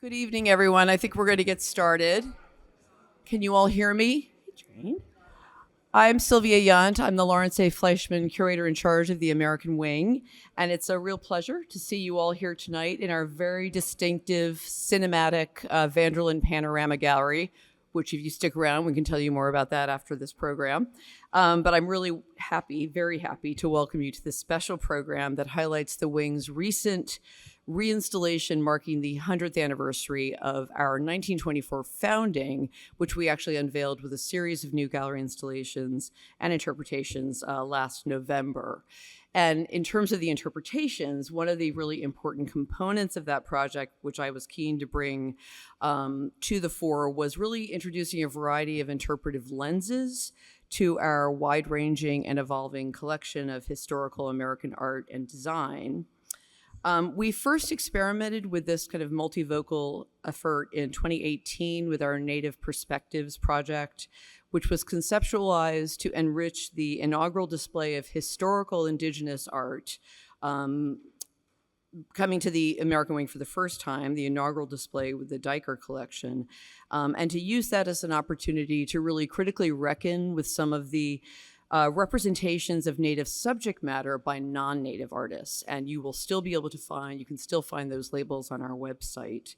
Good evening, everyone. I think we're going to get started. Can you all hear me? Jane. I'm Sylvia Yunt. I'm the Lawrence A. Fleischman Curator in charge of the American Wing, and it's a real pleasure to see you all here tonight in our very distinctive cinematic Vanderlyn Panorama Gallery, which if you stick around, we can tell you more about that after this program. But I'm really happy, very happy to welcome you to this special program that highlights the Wing's recent reinstallation marking the 100th anniversary of our 1924 founding, which we actually unveiled with a series of new gallery installations and interpretations last November. And in terms of the interpretations, one of the really important components of that project, which I was keen to bring to the fore, was really introducing a variety of interpretive lenses to our wide-ranging and evolving collection of historical American art and design. We first experimented with this kind of multivocal effort in 2018 with our Native Perspectives project, which was conceptualized to enrich the inaugural display of historical indigenous art coming to the American Wing for the first time, the inaugural display with the Diker collection, and to use that as an opportunity to really critically reckon with some of the representations of Native subject matter by non-Native artists. And you will still be able to you can still find those labels on our website.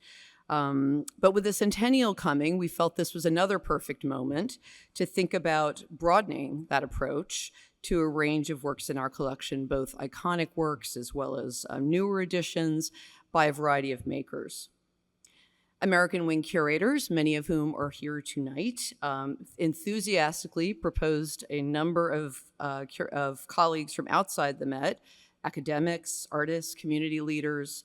But with the centennial coming, we felt this was another perfect moment to think about broadening that approach to a range of works in our collection, both iconic works as well as newer editions by a variety of makers. American Wing curators, many of whom are here tonight, enthusiastically proposed a number of colleagues from outside the Met, academics, artists, community leaders,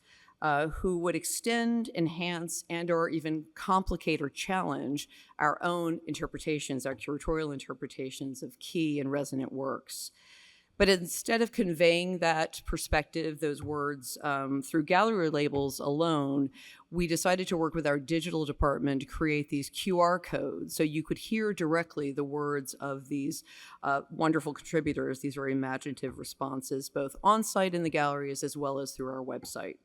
who would extend, enhance, and or even complicate or challenge our own interpretations, our curatorial interpretations of key and resonant works. But instead of conveying that perspective, those words, through gallery labels alone, we decided to work with our digital department to create these QR codes so you could hear directly the words of these wonderful contributors, these very imaginative responses, both on-site in the galleries as well as through our website.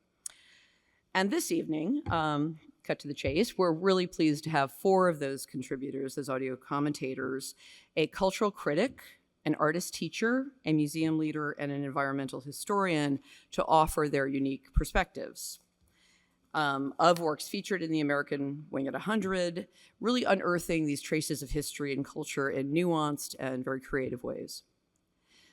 And this evening, cut to the chase, we're really pleased to have 4 of those contributors as audio commentators, a cultural critic, an artist teacher, a museum leader, and an environmental historian to offer their unique perspectives of works featured in the American Wing at 100, really unearthing these traces of history and culture in nuanced and very creative ways.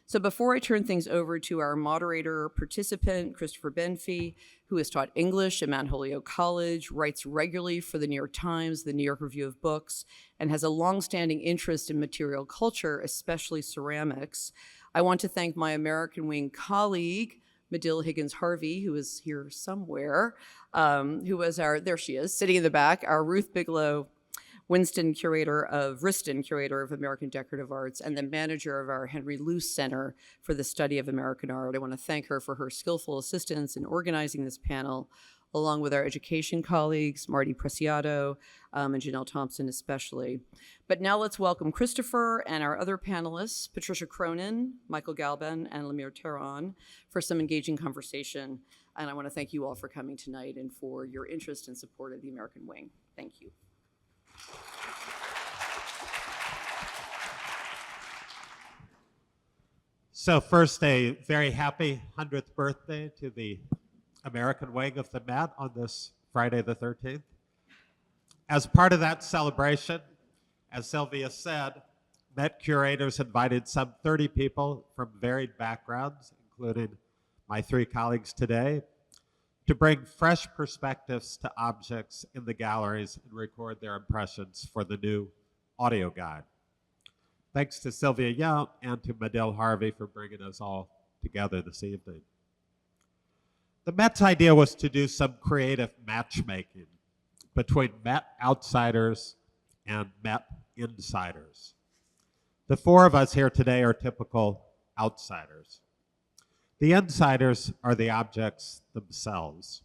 So before I turn things over to our moderator participant, Christopher Benfey, who has taught English at Mount Holyoke College, writes regularly for the New York Times, the New York Review of Books, and has a longstanding interest in material culture, especially ceramics, I want to thank my American Wing colleague, Medill Higgins-Harvey, who is here somewhere, who was there she is, sitting in the back, our Ruth Bigelow Riston Curator of American Decorative Arts, and the manager of our Henry Luce Center for the Study of American Art. I want to thank her for her skillful assistance in organizing this panel, along with our education colleagues, Marty Preciado and Janelle Thompson especially. But now let's welcome Christopher and our other panelists, Patricia Cronin, Michael Galban, and Lemir Teron, for some engaging conversation. And I want to thank you all for coming tonight and for your interest and support of the American Wing. Thank you. So first, a very happy 100th birthday to the American Wing of the Met on this Friday the 13th. As part of that celebration, as Sylvia said, Met curators invited some 30 people from varied backgrounds, including my 3 colleagues today, to bring fresh perspectives to objects in the galleries and record their impressions for the new audio guide. Thanks to Sylvia Yunt and to Medill Harvey for bringing us all together this evening. The Met's idea was to do some creative matchmaking between Met outsiders and Met insiders. The 4 of us here today are typical outsiders. The insiders are the objects themselves.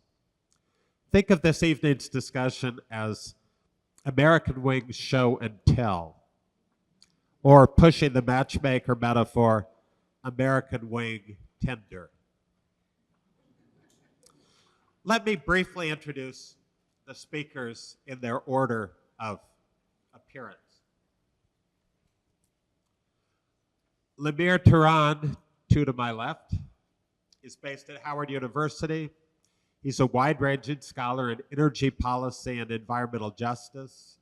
Think of this evening's discussion as American Wing show and tell, or pushing the matchmaker metaphor, American Wing Tinder. Let me briefly introduce the speakers in their order of appearance. Lemir Teron, two to my left, is based at Howard University. He's a wide-ranging scholar in energy policy and environmental justice,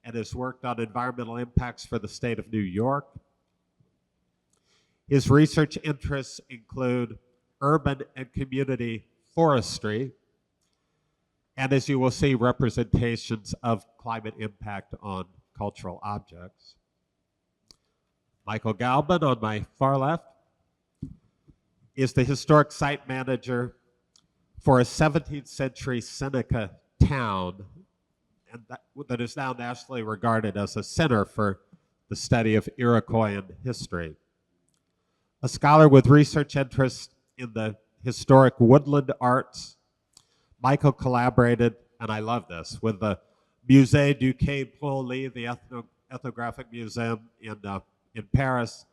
and has worked on environmental impacts for the state of New York. His research interests include urban and community forestry, and as you will see, representations of climate impact on cultural objects. Michael Galban, on my far left, is the historic site manager for a 17th century Seneca town, and that is now nationally regarded as a center for the study of Iroquoian history. A scholar with research interests in the historic woodland arts, Michael collaborated, and I love this, with the Musée du Quai Branly, the ethnographic museum in Paris,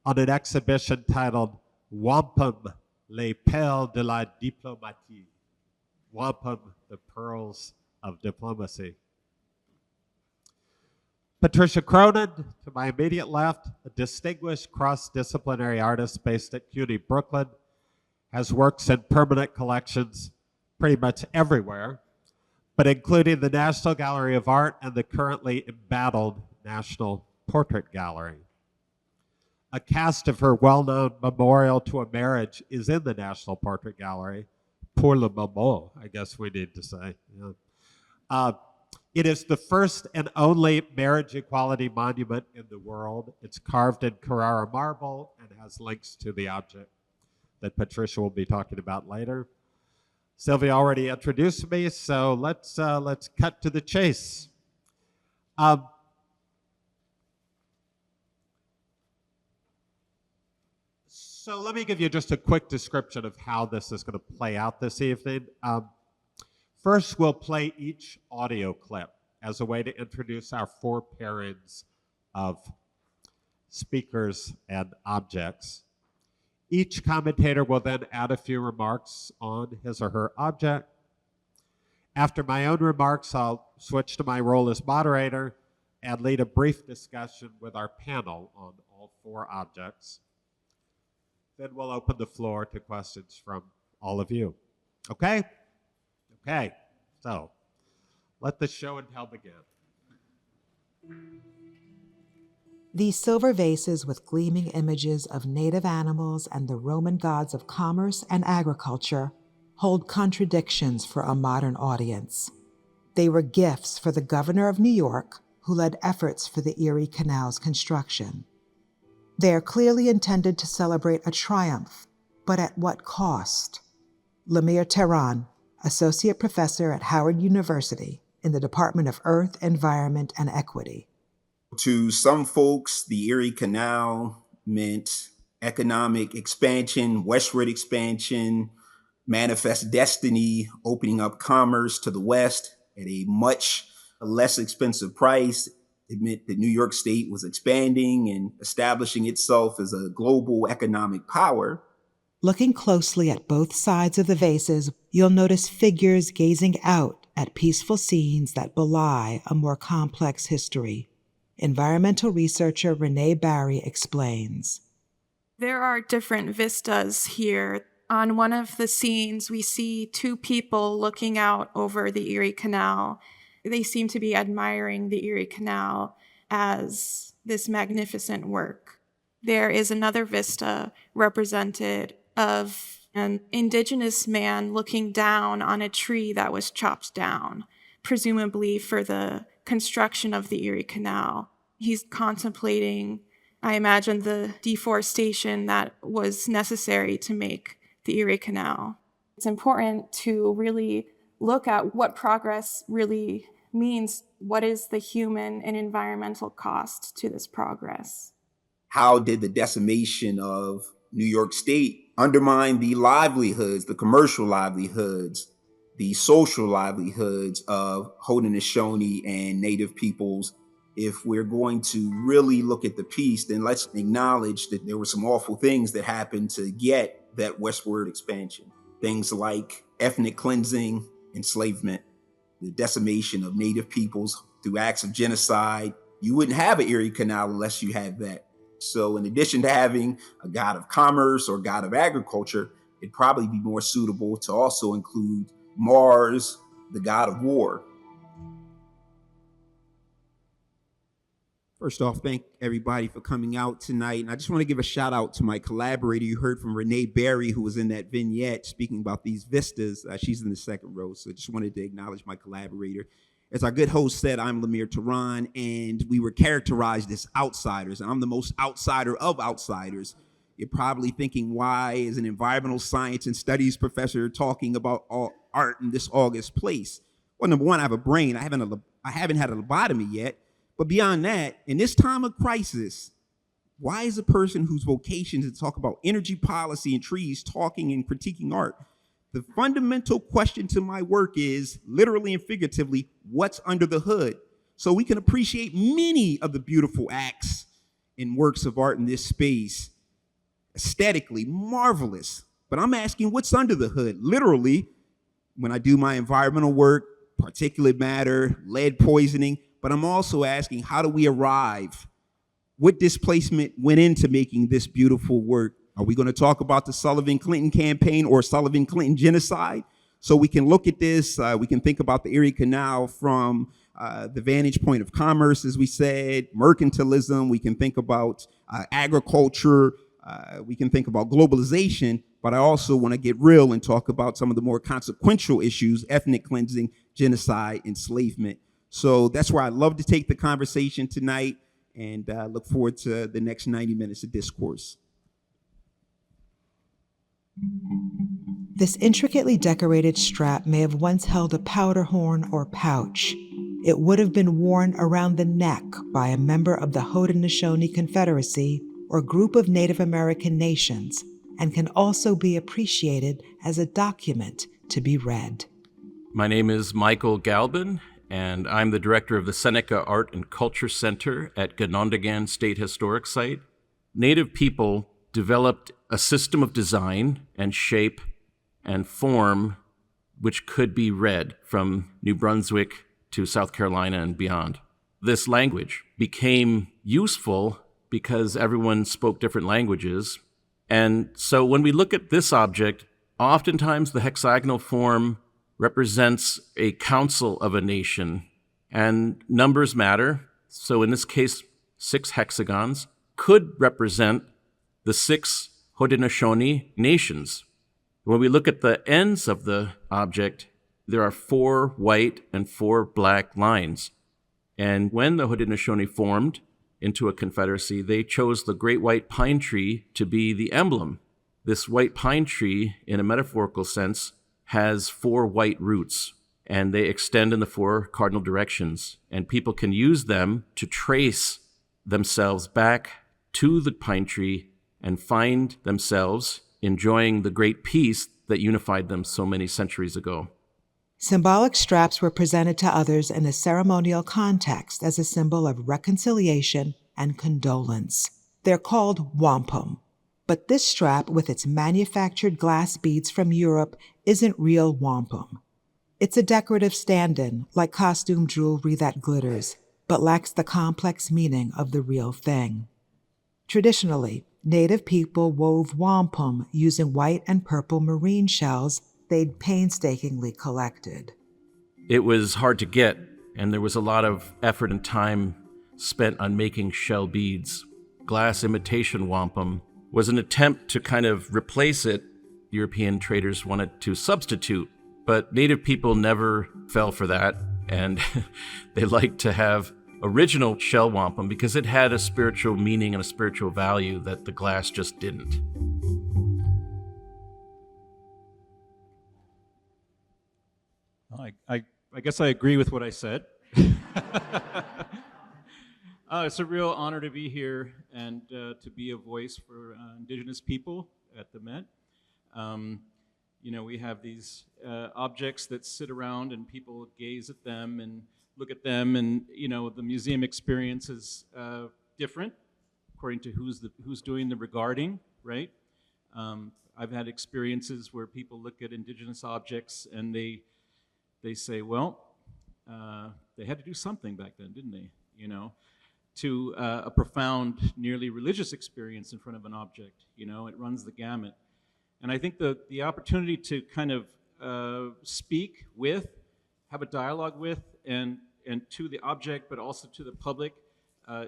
on an exhibition titled Wampum, les perles de la diplomatie. Wampum, the pearls of diplomacy. Patricia Cronin, to my immediate left, a distinguished cross-disciplinary artist based at CUNY Brooklyn, has works in permanent collections pretty much everywhere, but including the National Gallery of Art and the currently embattled National Portrait Gallery. A cast of her well-known Memorial to a Marriage is in the National Portrait Gallery. Pour le moment, I guess we need to say. Yeah. It is the first and only marriage equality monument in the world. It's carved in Carrara marble and has links to the object that Patricia will be talking about later. Sylvia already introduced me, so let's cut to the chase. So let me give you just a quick description of how this is going to play out this evening. First, we'll play each audio clip as a way to introduce our four pairings of speakers and objects. Each commentator will then add a few remarks on his or her object. After my own remarks, I'll switch to my role as moderator and lead a brief discussion with our panel on all four objects. Then we'll open the floor to questions from all of you. Okay? Okay, so let the show and tell begin. These silver vases with gleaming images of native animals and the Roman gods of commerce and agriculture hold contradictions for a modern audience. They were gifts for the governor of New York, who led efforts for the Erie Canal's construction. They are clearly intended to celebrate a triumph, but at what cost? Lemir Teron, Associate Professor at Howard University in the Department of Earth, Environment, and Equity. To some folks, the Erie Canal meant economic expansion, westward expansion, manifest destiny, opening up commerce to the west at a much less expensive price. It meant that New York State was expanding and establishing itself as a global economic power. Looking closely at both sides of the vases, you'll notice figures gazing out at peaceful scenes that belie a more complex history. Environmental researcher Renee Barry explains. There are different vistas here. On one of the scenes, we see two people looking out over the Erie Canal. They seem to be admiring the Erie Canal as this magnificent work. There is another vista represented of an indigenous man looking down on a tree that was chopped down, presumably for the construction of the Erie Canal. He's contemplating, I imagine, the deforestation that was necessary to make the Erie Canal. It's important to really look at what progress really means. What is the human and environmental cost to this progress? How did the decimation of New York State undermine the livelihoods, the commercial livelihoods, the social livelihoods of Haudenosaunee and Native peoples? If we're going to really look at the piece, then let's acknowledge that there were some awful things that happened to get that westward expansion. Things like ethnic cleansing, enslavement, the decimation of native peoples through acts of genocide. You wouldn't have an Erie Canal unless you had that. So in addition to having a god of commerce or god of agriculture, it'd probably be more suitable to also include Mars, the god of war. First off, thank everybody for coming out tonight. And I just want to give a shout out to my collaborator. You heard from Renee Berry, who was in that vignette speaking about these vistas. She's in the second row, so just wanted to acknowledge my collaborator. As our good host said, I'm Lemir Teron, and we were characterized as outsiders, and I'm the most outsider of outsiders. You're probably thinking, why is an environmental science and studies professor talking about art in this august place? Well, number one, I have a brain. I haven't had a lobotomy yet. But beyond that, in this time of crisis, why is a person whose vocation is to talk about energy policy and trees talking and critiquing art? The fundamental question to my work is, literally and figuratively, what's under the hood? So we can appreciate many of the beautiful acts and works of art in this space. Aesthetically, marvelous. But I'm asking, what's under the hood? Literally, when I do my environmental work, particulate matter, lead poisoning, but I'm also asking, how do we arrive? What displacement went into making this beautiful work? Are we going to talk about the Sullivan-Clinton campaign or Sullivan-Clinton genocide? So we can look at this, we can think about the Erie Canal from the vantage point of commerce, as we said, mercantilism, we can think about agriculture, we can think about globalization, but I also want to get real and talk about some of the more consequential issues, ethnic cleansing, genocide, enslavement. So that's where I'd love to take the conversation tonight, and look forward to the next 90 minutes of discourse. This intricately decorated strap may have once held a powder horn or pouch. It would have been worn around the neck by a member of the Haudenosaunee Confederacy or group of Native American nations, and can also be appreciated as a document to be read. My name is Michael Galban, and I'm the director of the Seneca Art and Culture Center at Ganondagan State Historic Site. Native people developed a system of design and shape and form which could be read from New Brunswick to South Carolina and beyond. This language became useful because everyone spoke different languages. And so when we look at this object, oftentimes the hexagonal form represents a council of a nation, and numbers matter. So in this case, 6 hexagons could represent the 6 Haudenosaunee nations. When we look at the ends of the object, there are 4 white and 4 black lines. And when the Haudenosaunee formed into a confederacy, they chose the great white pine tree to be the emblem. This white pine tree, in a metaphorical sense, has 4 white roots, and they extend in the 4 cardinal directions, and people can use them to trace themselves back to the pine tree and find themselves enjoying the great peace that unified them so many centuries ago. Symbolic straps were presented to others in a ceremonial context as a symbol of reconciliation and condolence. They're called wampum. But this strap, with its manufactured glass beads from Europe, isn't real wampum. It's a decorative stand-in, like costume jewelry that glitters, but lacks the complex meaning of the real thing. Traditionally, Native people wove wampum using white and purple marine shells they'd painstakingly collected. It was hard to get, and there was a lot of effort and time spent on making shell beads. Glass imitation wampum was an attempt to kind of replace it. European traders wanted to substitute, but Native people never fell for that, and they liked to have original shell wampum because it had a spiritual meaning and a spiritual value that the glass just didn't. I guess I agree with what I said. It's a real honor to be here and to be a voice for Indigenous people at the Met. We have these objects that sit around and people gaze at them and look at them, and the museum experience is different according to who's doing the regarding, right? I've had experiences where people look at Indigenous objects and they say, well, they had to do something back then, didn't they? You know, to a profound, nearly religious experience in front of an object. You know, it runs the gamut. And I think the opportunity to kind of speak with, have a dialogue with, and to the object, but also to the public,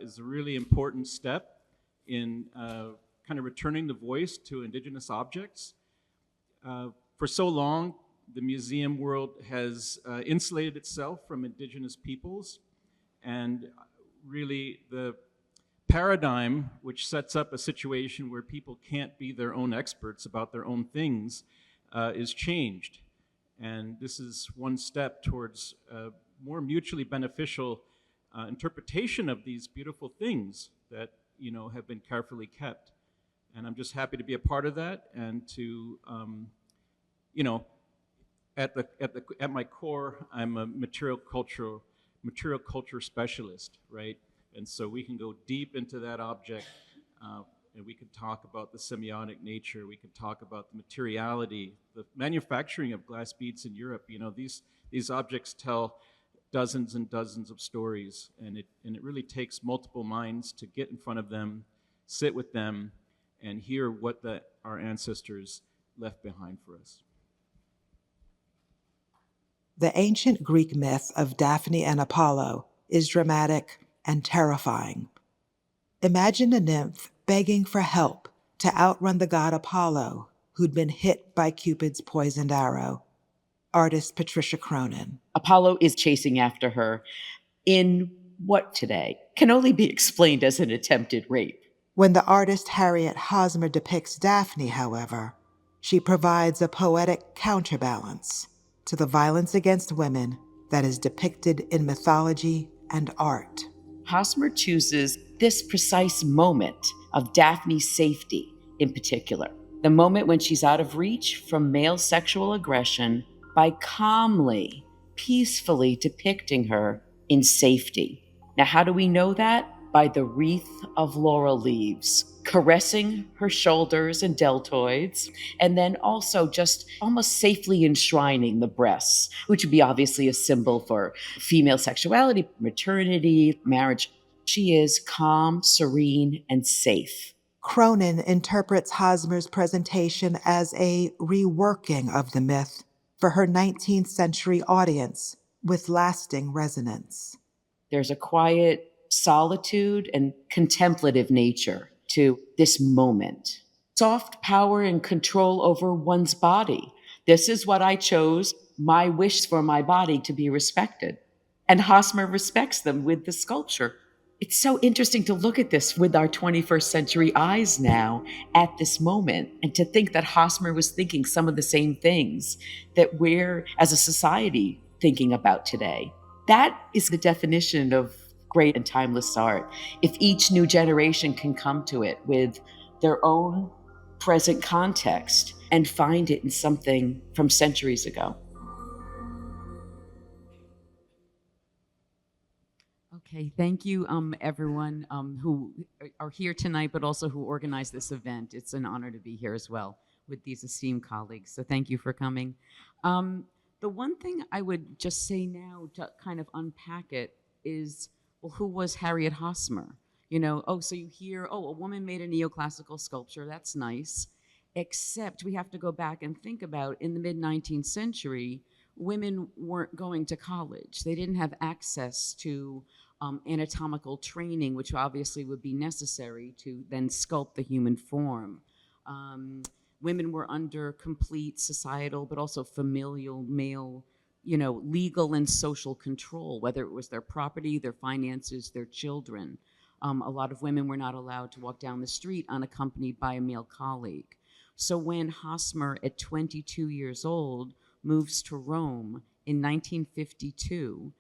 is a really important step in kind of returning the voice to indigenous objects. For so long, the museum world has insulated itself from indigenous peoples, and really the paradigm which sets up a situation where people can't be their own experts about their own things is changed. And this is one step towards a more mutually beneficial interpretation of these beautiful things that, you know, have been carefully kept. And I'm just happy to be a part of that, and to, you know, at my core, I'm a material culture specialist, right? And so we can go deep into that object, and we can talk about the semiotic nature. We can talk about the materiality, the manufacturing of glass beads in Europe. You know, these objects tell dozens and dozens of stories, and it really takes multiple minds to get in front of them, sit with them, and hear what our ancestors left behind for us. The ancient Greek myth of Daphne and Apollo is dramatic and terrifying. Imagine a nymph begging for help to outrun the god Apollo, who'd been hit by Cupid's poisoned arrow. Artist Patricia Cronin. Apollo is chasing after her in what today can only be explained as an attempted rape. When the artist Harriet Hosmer depicts Daphne, however, she provides a poetic counterbalance to the violence against women that is depicted in mythology and art. Hosmer chooses this precise moment of Daphne's safety in particular, the moment when she's out of reach from male sexual aggression, by calmly, peacefully depicting her in safety. Now, how do we know that? By the wreath of laurel leaves, caressing her shoulders and deltoids, and then also just almost safely enshrining the breasts, which would be obviously a symbol for female sexuality, maternity, marriage. She is calm, serene, and safe. Cronin interprets Hosmer's presentation as a reworking of the myth for her 19th century audience with lasting resonance. There's a quiet solitude and contemplative nature to this moment. Soft power and control over one's body. This is what I chose, my wish for my body to be respected. And Hosmer respects them with the sculpture. It's so interesting to look at this with our 21st century eyes now at this moment, and to think that Hosmer was thinking some of the same things that we're, as a society, thinking about today. That is the definition of great and timeless art. If each new generation can come to it with their own present context and find it in something from centuries ago. Okay, thank you, everyone who are here tonight, but also who organized this event. It's an honor to be here as well with these esteemed colleagues, so thank you for coming. The one thing I would just say now to kind of unpack it is, well, who was Harriet Hosmer? You know, so you hear, a woman made a neoclassical sculpture, that's nice, except we have to go back and think about, in the mid-19th century, women weren't going to college. They didn't have access to anatomical training, which obviously would be necessary to then sculpt the human form. Women were under complete societal, but also familial male, legal and social control, whether it was their property, their finances, their children. A lot of women were not allowed to walk down the street unaccompanied by a male colleague. So when Hosmer, at 22 years old, moves to Rome in 1952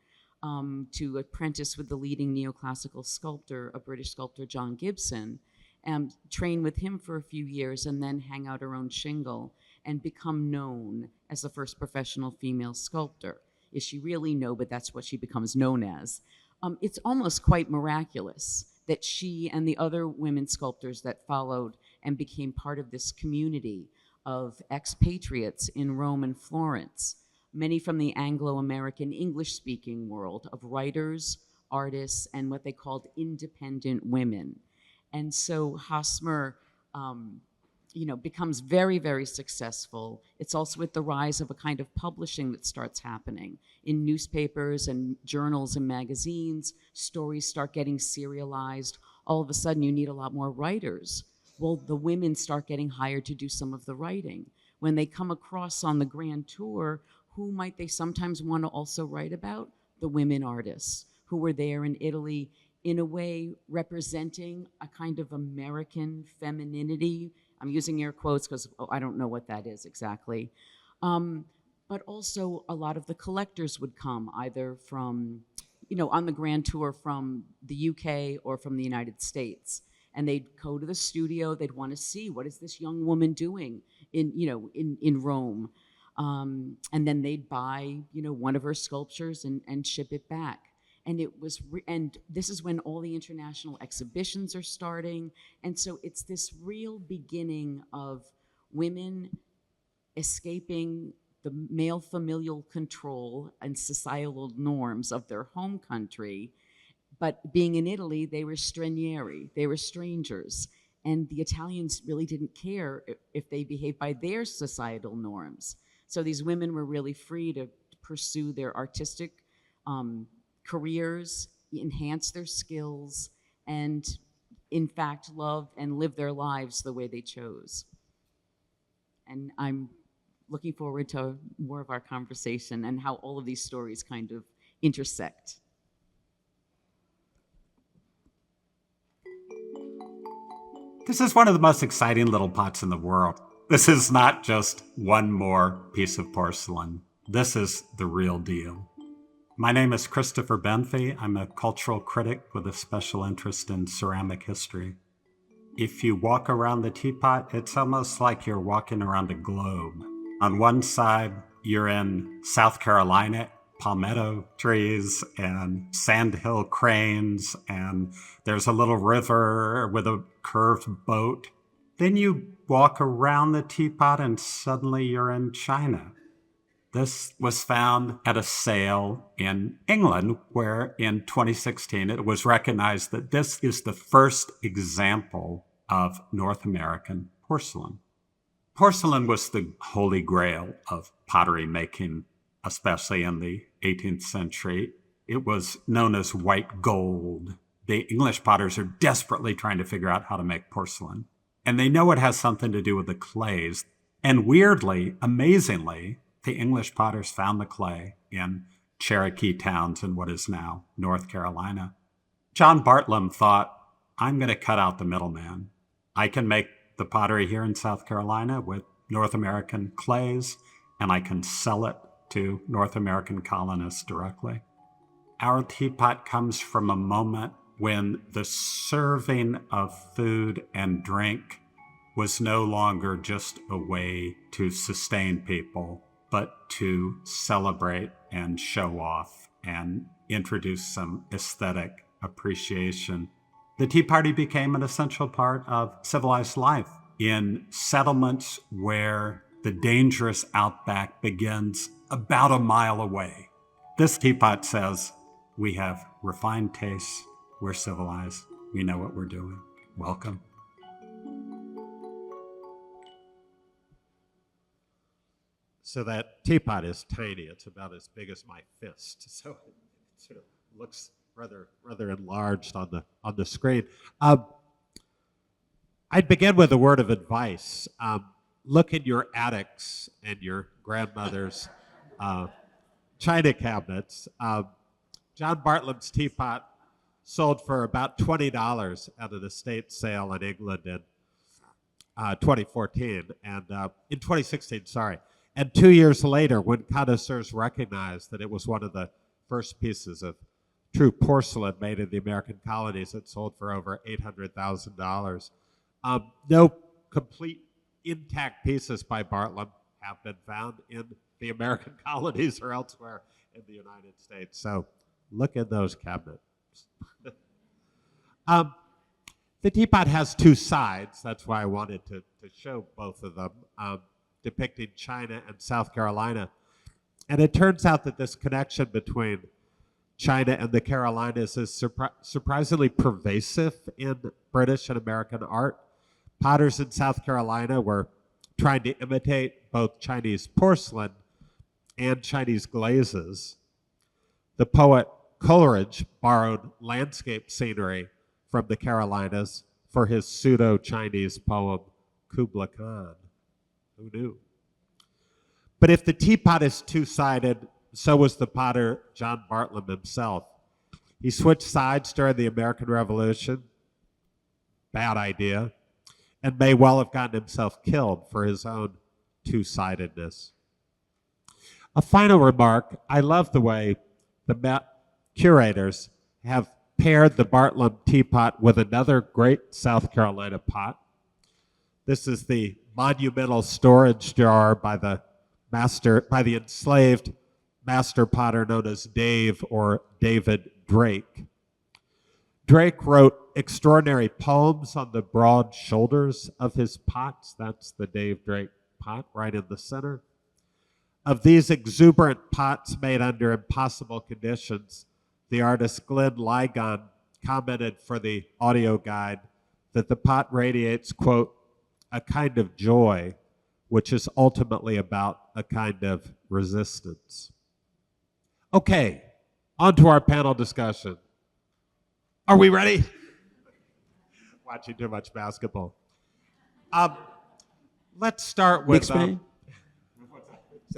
to apprentice with the leading neoclassical sculptor, a British sculptor, John Gibson, and train with him for a few years, and then hang out her own shingle and become known as the first professional female sculptor. Is she really? No, but that's what she becomes known as. It's almost quite miraculous that she and the other women sculptors that followed and became part of this community of expatriates in Rome and Florence many from the Anglo-American English-speaking world of writers, artists, and what they called independent women. And so Hosmer, becomes very, very successful. It's also with the rise of a kind of publishing that starts happening. In newspapers and journals and magazines, stories start getting serialized. All of a sudden, you need a lot more writers. Well, the women start getting hired to do some of the writing. When they come across on the grand tour, who might they sometimes want to also write about? The women artists who were there in Italy, in a way representing a kind of American femininity. I'm using air quotes because I don't know what that is exactly. But also a lot of the collectors would come either from, on the grand tour from the UK or from the United States. And they'd go to the studio, they'd want to see what is this young woman doing in Rome. And then they'd buy, one of her sculptures and ship it back. And and this is when all the international exhibitions are starting. And so it's this real beginning of women escaping the male familial control and societal norms of their home country. But being in Italy, they were stranieri, they were strangers. And the Italians really didn't care if they behaved by their societal norms. So these women were really free to pursue their artistic careers, enhance their skills, and in fact love and live their lives the way they chose. And I'm looking forward to more of our conversation and how all of these stories kind of intersect. This is one of the most exciting little pots in the world. This is not just one more piece of porcelain. This is the real deal. My name is Christopher Benfey. I'm a cultural critic with a special interest in ceramic history. If you walk around the teapot, it's almost like you're walking around a globe. On one side, you're in South Carolina, palmetto trees and sandhill cranes, and there's a little river with a curved boat. Then you walk around the teapot and suddenly you're in China. This was found at a sale in England, where in 2016 it was recognized that this is the first example of North American porcelain. Porcelain was the holy grail of pottery making, especially in the 18th century. It was known as white gold. The English potters are desperately trying to figure out how to make porcelain. And they know it has something to do with the clays. And weirdly, amazingly, the English potters found the clay in Cherokee towns in what is now North Carolina. John Bartlam thought, I'm going to cut out the middleman. I can make the pottery here in South Carolina with North American clays, and I can sell it to North American colonists directly. Our teapot comes from a moment when the serving of food and drink was no longer just a way to sustain people, but to celebrate and show off and introduce some aesthetic appreciation. The Tea Party became an essential part of civilized life in settlements where the dangerous outback begins about a mile away. This teapot says, we have refined tastes, we're civilized, we know what we're doing. Welcome. So that teapot is tiny. It's about as big as my fist. So it sort of looks rather enlarged on the screen. I'd begin with a word of advice. Look in your attics and your grandmother's china cabinets. John Bartlam's teapot sold for about $20 at an estate sale in England in 2014, and in 2016, sorry. And 2 years later, when connoisseurs recognized that it was one of the first pieces of true porcelain made in the American colonies, it sold for over $800,000. No complete intact pieces by Bartlam have been found in the American colonies or elsewhere in the United States. So look in those cabinets. The teapot has two sides. That's why I wanted to show both of them, depicting China and South Carolina. And it turns out that this connection between China and the Carolinas is surprisingly pervasive in British and American art. Potters in South Carolina were trying to imitate both Chinese porcelain and Chinese glazes. The poet Coleridge borrowed landscape scenery from the Carolinas for his pseudo-Chinese poem, Kubla Khan. Who knew? But if the teapot is two-sided, so was the potter John Bartlam himself. He switched sides during the American Revolution. Bad idea. And may well have gotten himself killed for his own two-sidedness. A final remark, I love the way the curators have paired the Bartlam teapot with another great South Carolina pot. This is the monumental storage jar by the enslaved master potter known as Dave or David Drake. Drake wrote extraordinary poems on the broad shoulders of his pots. That's the Dave Drake pot right in the center. Of these exuberant pots made under impossible conditions, the artist Glenn Ligon commented for the audio guide that the pot radiates, quote, a kind of joy, which is ultimately about a kind of resistance. Okay, on to our panel discussion. Are we ready? Watching too much basketball. Let's start with... Knicks fan?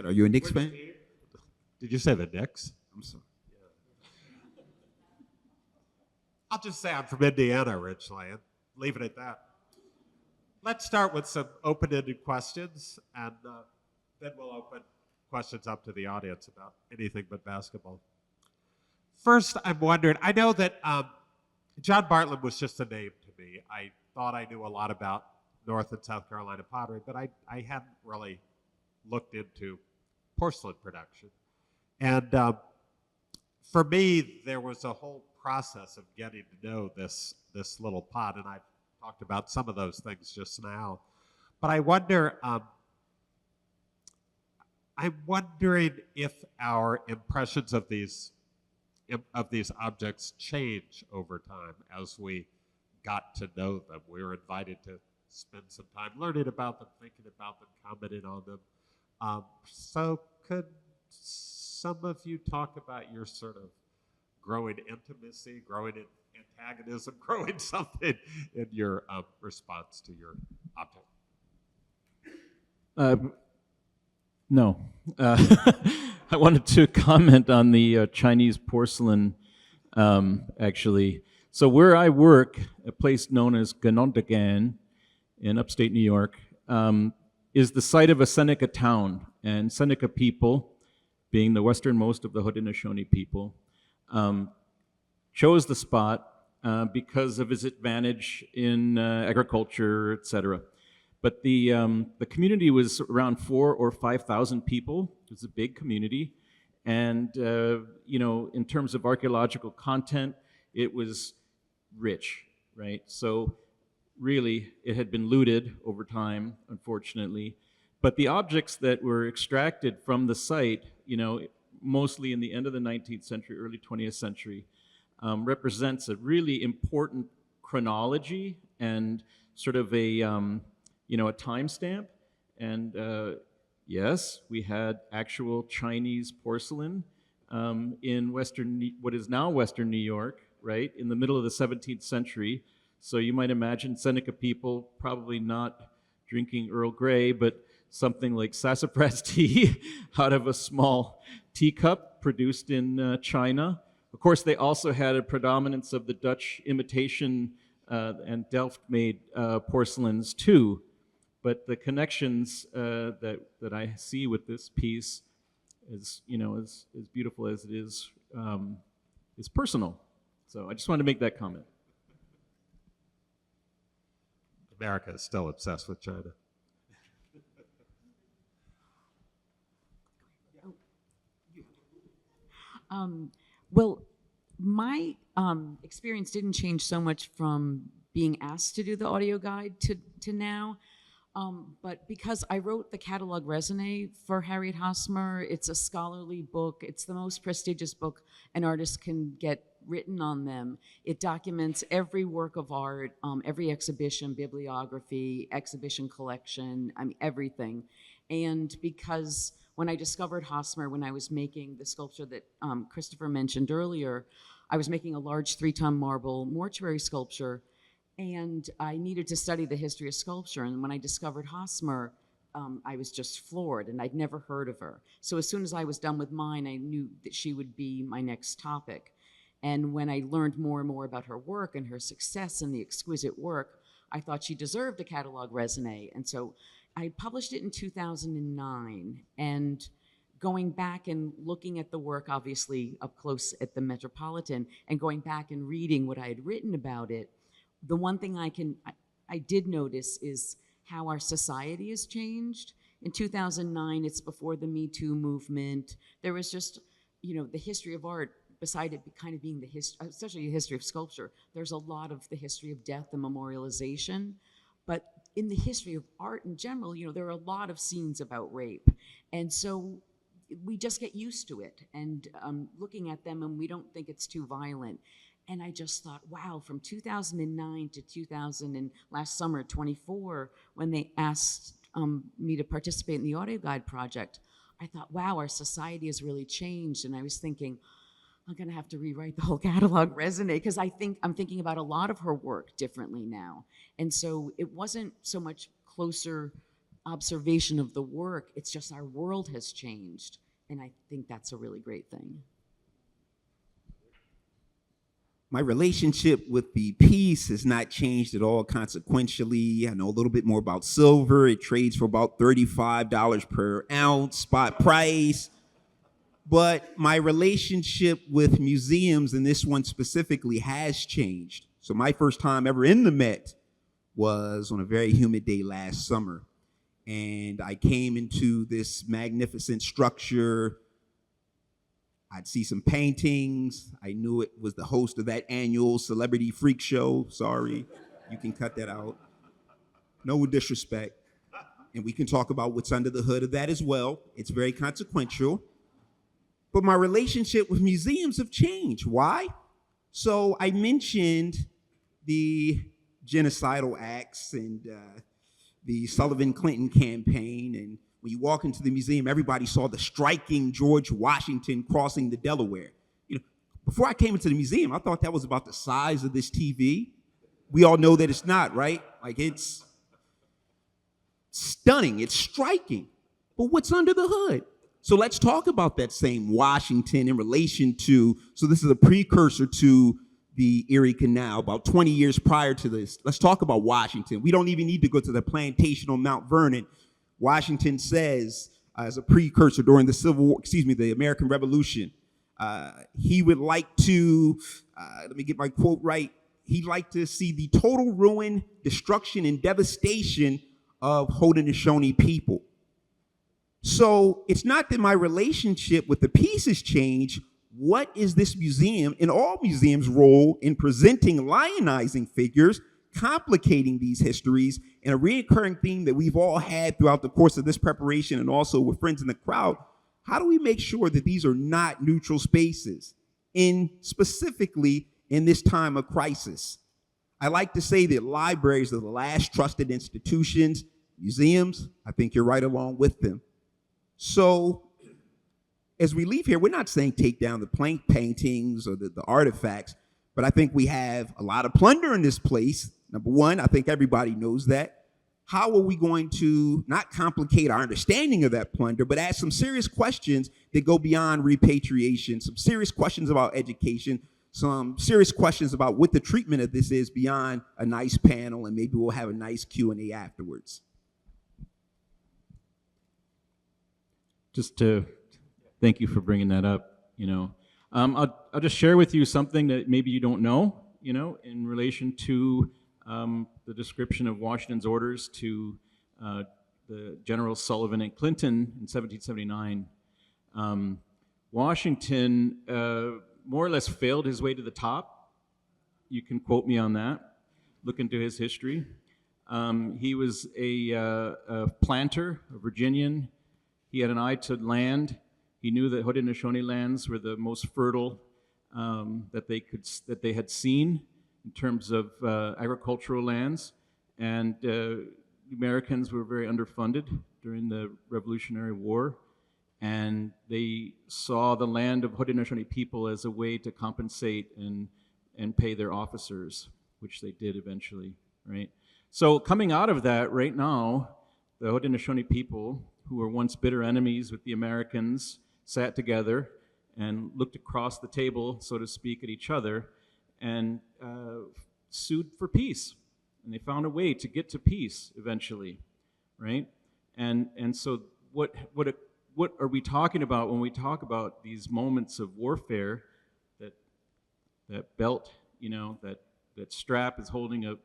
Are you a Knicks fan? Did you say the Knicks? I'm sorry. I'll just say I'm from Indiana originally and leave it at that. Let's start with some open-ended questions, and then we'll open questions up to the audience about anything but basketball. First, I'm wondering, I know that John Bartlam was just a name to me. I thought I knew a lot about North and South Carolina pottery, but I hadn't really looked into porcelain production. And for me, there was a whole process of getting to know this little pot, and I've talked about some of those things just now. But I wonder, I'm wondering if our impressions of these objects change over time as we got to know them. We were invited to spend some time learning about them, thinking about them, commenting on them. So could some of you talk about your sort of growing intimacy, growing antagonism, growing something in your response to your object? No. I wanted to comment on the Chinese porcelain, actually. So where I work, a place known as Ganondagan in upstate New York, is the site of a Seneca town. And Seneca people, being the westernmost of the Haudenosaunee people, chose the spot because of its advantage in agriculture, etc. But the community was around 4,000 or 5,000 people. It was a big community, and in terms of archaeological content, it was rich, right? So really, it had been looted over time, unfortunately. But the objects that were extracted from the site, mostly in the end of the 19th century, early 20th century, represents a really important chronology and sort of a timestamp. And yes, we had actual Chinese porcelain in what is now Western New York, right, in the middle of the 17th century. So you might imagine Seneca people probably not drinking Earl Grey, but something like sassafras tea out of a small teacup produced in China. Of course, they also had a predominance of the Dutch imitation and Delft-made porcelains too. But the connections that I see with this piece, as beautiful as it is personal. So I just wanted to make that comment. America is still obsessed with China. Well, my experience didn't change so much from being asked to do the audio guide to now. But because I wrote the catalog raisonné for Harriet Hosmer, it's a scholarly book. It's the most prestigious book an artist can get written on them. It documents every work of art, every exhibition, bibliography, exhibition collection, I mean, everything. And because when I discovered Hosmer, when I was making the sculpture that Christopher mentioned earlier, I was making a large 3-ton marble mortuary sculpture, and I needed to study the history of sculpture. And when I discovered Hosmer, I was just floored, and I'd never heard of her. So as soon as I was done with mine, I knew that she would be my next topic. And when I learned more and more about her work and her success and the exquisite work, I thought she deserved a catalog raisonné. And so I published it in 2009. And going back and looking at the work, obviously up close at the Metropolitan, and going back and reading what I had written about it, the one thing I did notice is how our society has changed. In 2009, it's before the Me Too movement. There was just, the history of art, beside it kind of being the history, especially the history of sculpture, there's a lot of the history of death and memorialization. But in the history of art in general, there are a lot of scenes about rape. And so we just get used to it and looking at them, and we don't think it's too violent. And I just thought, wow, from 2009 to 2000 and last summer, 24, when they asked me to participate in the audio guide project, I thought, wow, our society has really changed. And I was thinking, I'm gonna have to rewrite the whole catalog raisonné, because I'm thinking about a lot of her work differently now. And so it wasn't so much closer observation of the work, it's just our world has changed. And I think that's a really great thing. My relationship with the piece has not changed at all consequentially. I know a little bit more about silver. It trades for about $35 per ounce, spot price. But my relationship with museums, and this one specifically, has changed. So my first time ever in the Met was on a very humid day last summer. And I came into this magnificent structure. I'd see some paintings. I knew it was the host of that annual Celebrity Freak Show. Sorry, you can cut that out. No disrespect. And we can talk about what's under the hood of that as well. It's very consequential. But my relationship with museums have changed. Why? So I mentioned the genocidal acts and the Sullivan-Clinton campaign, and when you walk into the museum, everybody saw the striking George Washington crossing the Delaware. Before I came into the museum, I thought that was about the size of this TV. We all know that it's not, right? Like, it's stunning, it's striking. But what's under the hood? So let's talk about that same Washington in relation to, so this is a precursor to the Erie Canal, about 20 years prior to this. Let's talk about Washington. We don't even need to go to the plantation on Mount Vernon. Washington says, as a precursor during the Civil War, the American Revolution, he would like to, let me get my quote right, he'd like to see the total ruin, destruction, and devastation of Haudenosaunee people. So it's not that my relationship with the piece has changed. What is this museum and all museums' role in presenting lionizing figures, complicating these histories, and a recurring theme that we've all had throughout the course of this preparation and also with friends in the crowd? How do we make sure that these are not neutral spaces, specifically in this time of crisis? I like to say that libraries are the last trusted institutions. Museums, I think you're right along with them. So as we leave here, we're not saying take down the plank paintings or the artifacts, but I think we have a lot of plunder in this place. Number one, I think everybody knows that. How are we going to not complicate our understanding of that plunder, but ask some serious questions that go beyond repatriation, some serious questions about education, some serious questions about what the treatment of this is beyond a nice panel, and maybe we'll have a nice Q&A afterwards. Just to thank you for bringing that up. I'll just share with you something that maybe you don't know, in relation to the description of Washington's orders to the General Sullivan and Clinton in 1779. Washington more or less failed his way to the top. You can quote me on that. Look into his history. He was a planter, a Virginian. He had an eye to land. He knew that Haudenosaunee lands were the most fertile that they had seen in terms of agricultural lands, and Americans were very underfunded during the Revolutionary War, and they saw the land of Haudenosaunee people as a way to compensate and pay their officers, which they did eventually, right? So coming out of that right now, the Haudenosaunee people, who were once bitter enemies with the Americans, sat together and looked across the table, so to speak, at each other and sued for peace. And they found a way to get to peace eventually, right? And so what are we talking about when we talk about these moments of warfare? That belt, you know, that strap is holding a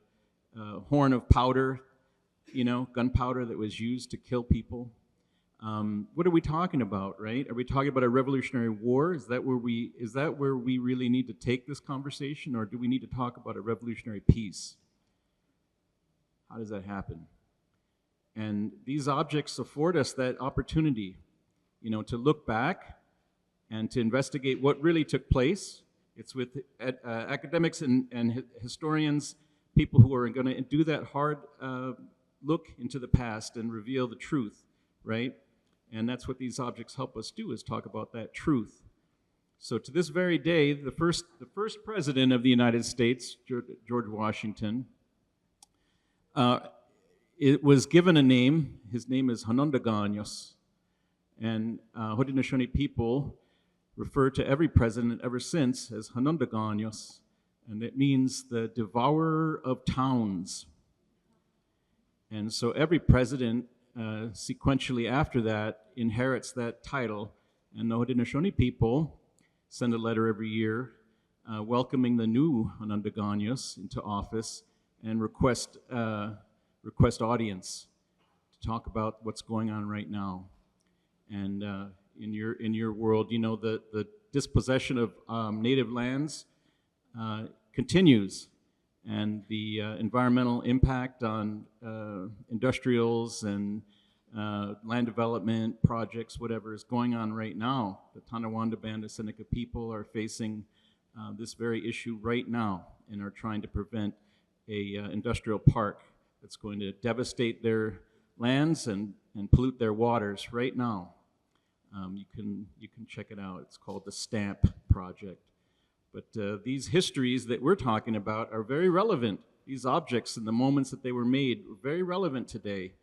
horn of powder, you know, gunpowder that was used to kill people. What are we talking about, right? Are we talking about a Revolutionary War? Is that where we really need to take this conversation, or do we need to talk about a revolutionary peace? How does that happen? And these objects afford us that opportunity, you know, to look back and to investigate what really took place. It's with academics and historians, people who are going to do that hard look into the past and reveal the truth, right? And that's what these objects help us do, is talk about that truth. So to this very day, the first president of the United States, George Washington, it was given a name. His name is Ganondagan, and Haudenosaunee people refer to every president ever since as Ganondagan, and it means the devourer of towns. And so every president sequentially after that inherits that title, and the Haudenosaunee people send a letter every year welcoming the new Ganondagan into office and request audience to talk about what's going on right now. And in your world, you know, the dispossession of native lands continues, and the environmental impact on industrials and land development projects, whatever is going on right now. The Tonawanda Band of Seneca people are facing this very issue right now and are trying to prevent a industrial park that's going to devastate their lands and pollute their waters right now. You can check it out. It's called the Stamp Project. But these histories that we're talking about are very relevant. These objects and the moments that they were made are very relevant today.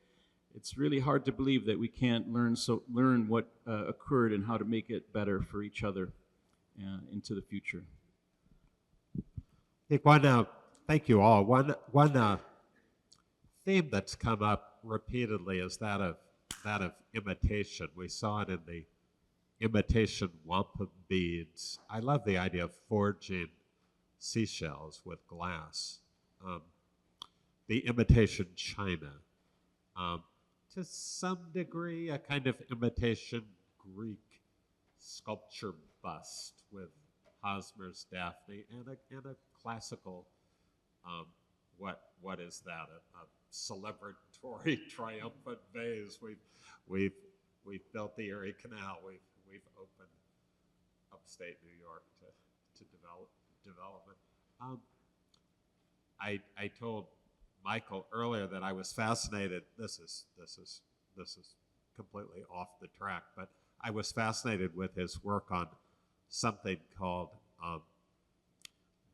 It's really hard to believe that we can't learn what occurred and how to make it better for each other into the future. I think thank you all. One theme that's come up repeatedly is that of imitation. We saw it in the imitation wampum beads. I love the idea of forging seashells with glass. The imitation china. To some degree, a kind of imitation Greek sculpture bust with Hosmer's Daphne and a classical, what is that? A celebratory triumphant vase. We've built the Erie Canal. We've opened upstate New York to development. I told Michael earlier that I was fascinated. This is completely off the track, but I was fascinated with his work on something called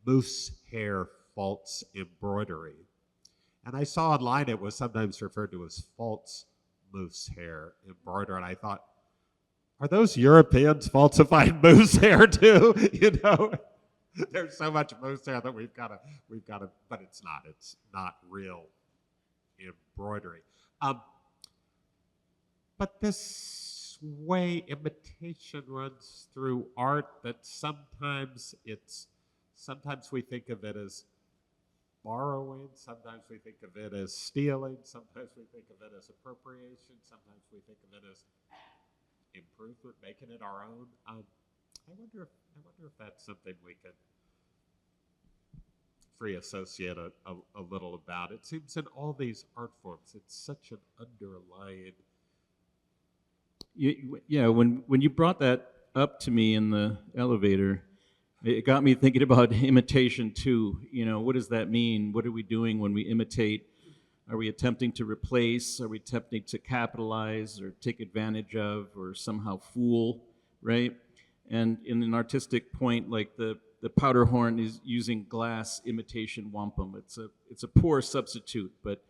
moose hair false embroidery. And I saw online it was sometimes referred to as false moose hair embroidery, and I thought, are those Europeans falsifying moose hair too? You know, there's so much moose hair that we've got to, but it's not real embroidery. But this way imitation runs through art that sometimes we think of it as borrowing, sometimes we think of it as stealing, sometimes we think of it as appropriation, sometimes we think of it as improvement, making it our own. I wonder if that's something we could free associate a little about. It seems in all these art forms, it's such an underlying. Yeah, when you brought that up to me in the elevator, it got me thinking about imitation too. You know, what does that mean? What are we doing when we imitate? Are we attempting to replace? Are we attempting to capitalize or take advantage of or somehow fool, right? And in an artistic point, like the powder horn is using glass imitation wampum. It's a poor substitute, but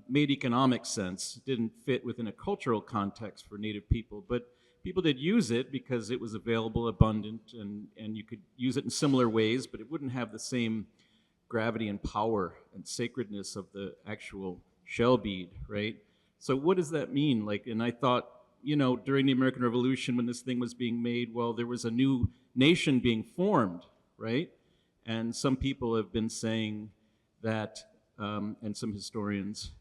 made economic sense. Didn't fit within a cultural context for Native people, but people did use it because it was available, abundant, and you could use it in similar ways, but it wouldn't have the same gravity and power and sacredness of the actual shell bead, right? So what does that mean? Like, and I thought, you know, during the American Revolution, when this thing was being made, well, there was a new nation being formed, right? And some people have been saying that, and some historians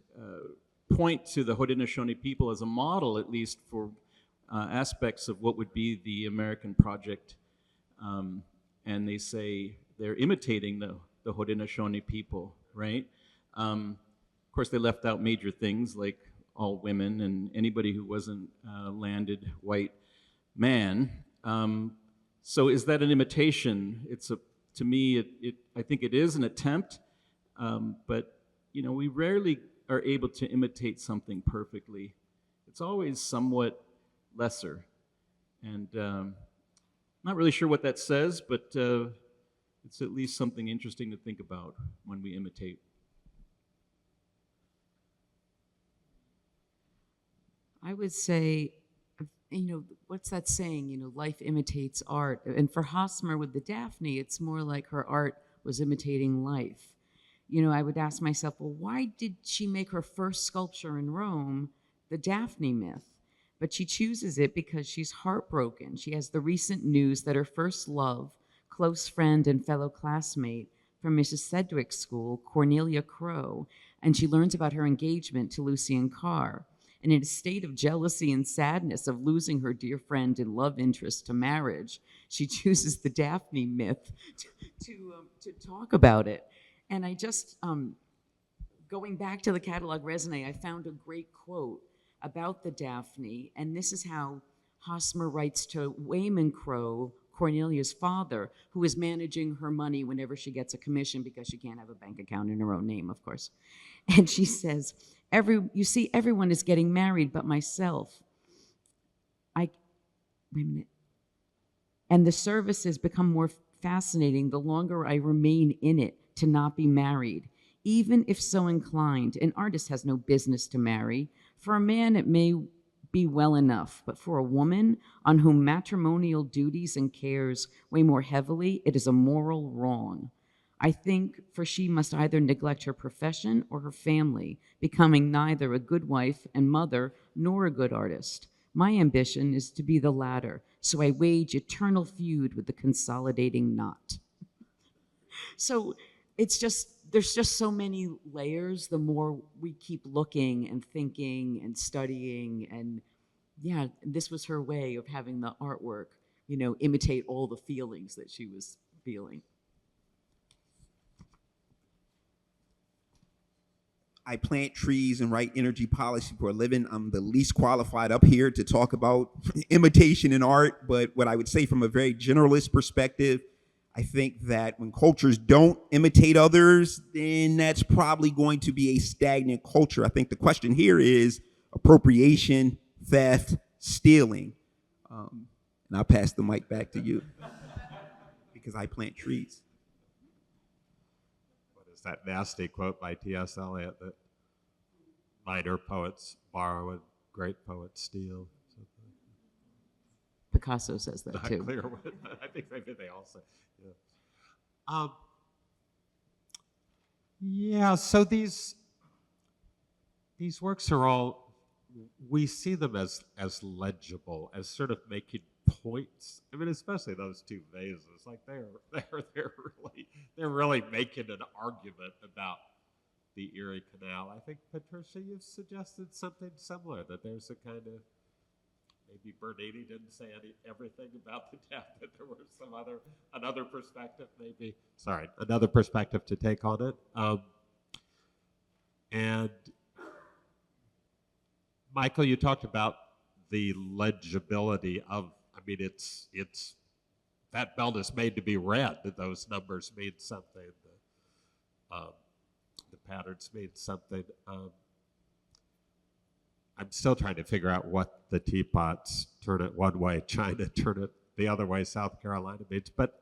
point to the Haudenosaunee people as a model, at least for aspects of what would be the American project. And they say they're imitating the Haudenosaunee people, right? Of course, they left out major things like all women and anybody who wasn't a landed white man. So is that an imitation? To me, I think it is an attempt, but you know, we rarely are able to imitate something perfectly. It's always somewhat lesser, and not really sure what that says, but it's at least something interesting to think about when we imitate. I would say, you know, what's that saying? You know, life imitates art. And for Hosmer with the Daphne, it's more like her art was imitating life. You know, I would ask myself, well, why did she make her first sculpture in Rome the Daphne myth? But she chooses it because she's heartbroken. She has the recent news that her first love, close friend and fellow classmate from Mrs. Sedgwick's school, Cornelia Crowe, and she learns about her engagement to Lucien Carr. And in a state of jealousy and sadness of losing her dear friend and love interest to marriage, she chooses the Daphne myth to talk about it. And I just, going back to the catalog raisonné, I found a great quote about the Daphne, and this is how Hosmer writes to Wayman Crowe, Cornelia's father, who is managing her money whenever she gets a commission because she can't have a bank account in her own name, of course. And she says, you see, everyone is getting married but myself. Wait a minute. And the services become more fascinating the longer I remain in it to not be married. Even if so inclined, an artist has no business to marry. For a man, it may be well enough, but for a woman on whom matrimonial duties and cares weigh more heavily, it is a moral wrong. I think, for she must either neglect her profession or her family, becoming neither a good wife and mother nor a good artist. My ambition is to be the latter, so I wage eternal feud with the consolidating knot. So it's just, there's just so many layers the more we keep looking and thinking and studying. And yeah, this was her way of having the artwork, you know, imitate all the feelings that she was feeling. I plant trees and write energy policy for a living. I'm the least qualified up here to talk about imitation in art, but what I would say from a very generalist perspective, I think that when cultures don't imitate others, then that's probably going to be a stagnant culture. I think the question here is appropriation, theft, stealing. And I'll pass the mic back to you because I plant trees. What is that nasty quote by T.S. Eliot that minor poets borrow and great poets steal? Picasso says that Not too. clear what, I think maybe they all say. Yeah, so these works are all, we see them as legible, as sort of making points. I mean, especially those two vases, like they're really making an argument about the Erie Canal. I think, Patricia, you've suggested something similar, that there's a kind of maybe Bernini didn't say everything about the death, that there was another perspective maybe. Sorry, another perspective to take on it. And Michael, you talked about the legibility of, I mean, it's that belt is made to be read. Those numbers mean something. The patterns mean something. I'm still trying to figure out what the teapots turn it one way, China turn it the other way, South Carolina means. But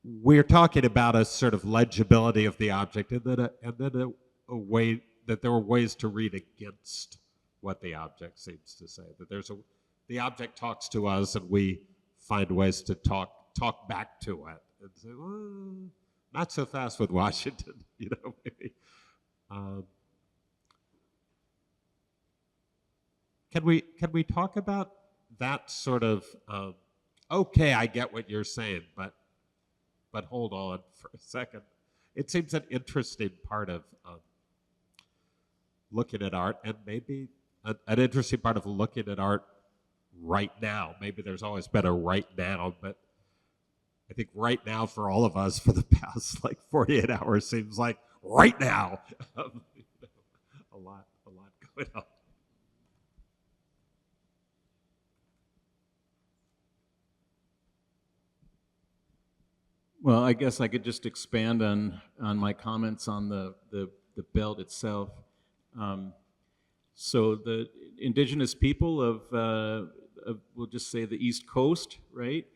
we're talking about a sort of legibility of the object, and then a way that there are ways to read against what the object seems to say. That the object talks to us, and we find ways to talk back to it and say, well, not so fast with Washington, maybe. Can we talk about that sort of? Okay, I get what you're saying, but hold on for a second. It seems an interesting part of looking at art, and maybe an interesting part of looking at art right now. Maybe there's always been a right now, but I think right now for all of us for the past 48 hours seems like right now. A lot going on. Well, I guess I could just expand on my comments on the belt itself. So the indigenous people of we'll just say the East Coast, right,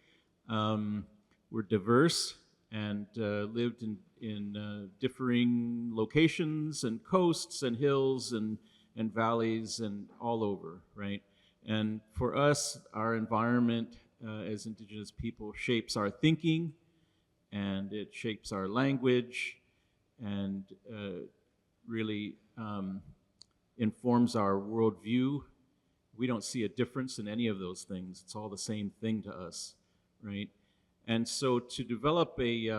were diverse and lived in differing locations and coasts and hills and valleys and all over, right? And for us, our environment as indigenous people shapes our thinking, and it shapes our language, and really informs our worldview. We don't see a difference in any of those things. It's all the same thing to us, right? And so to develop a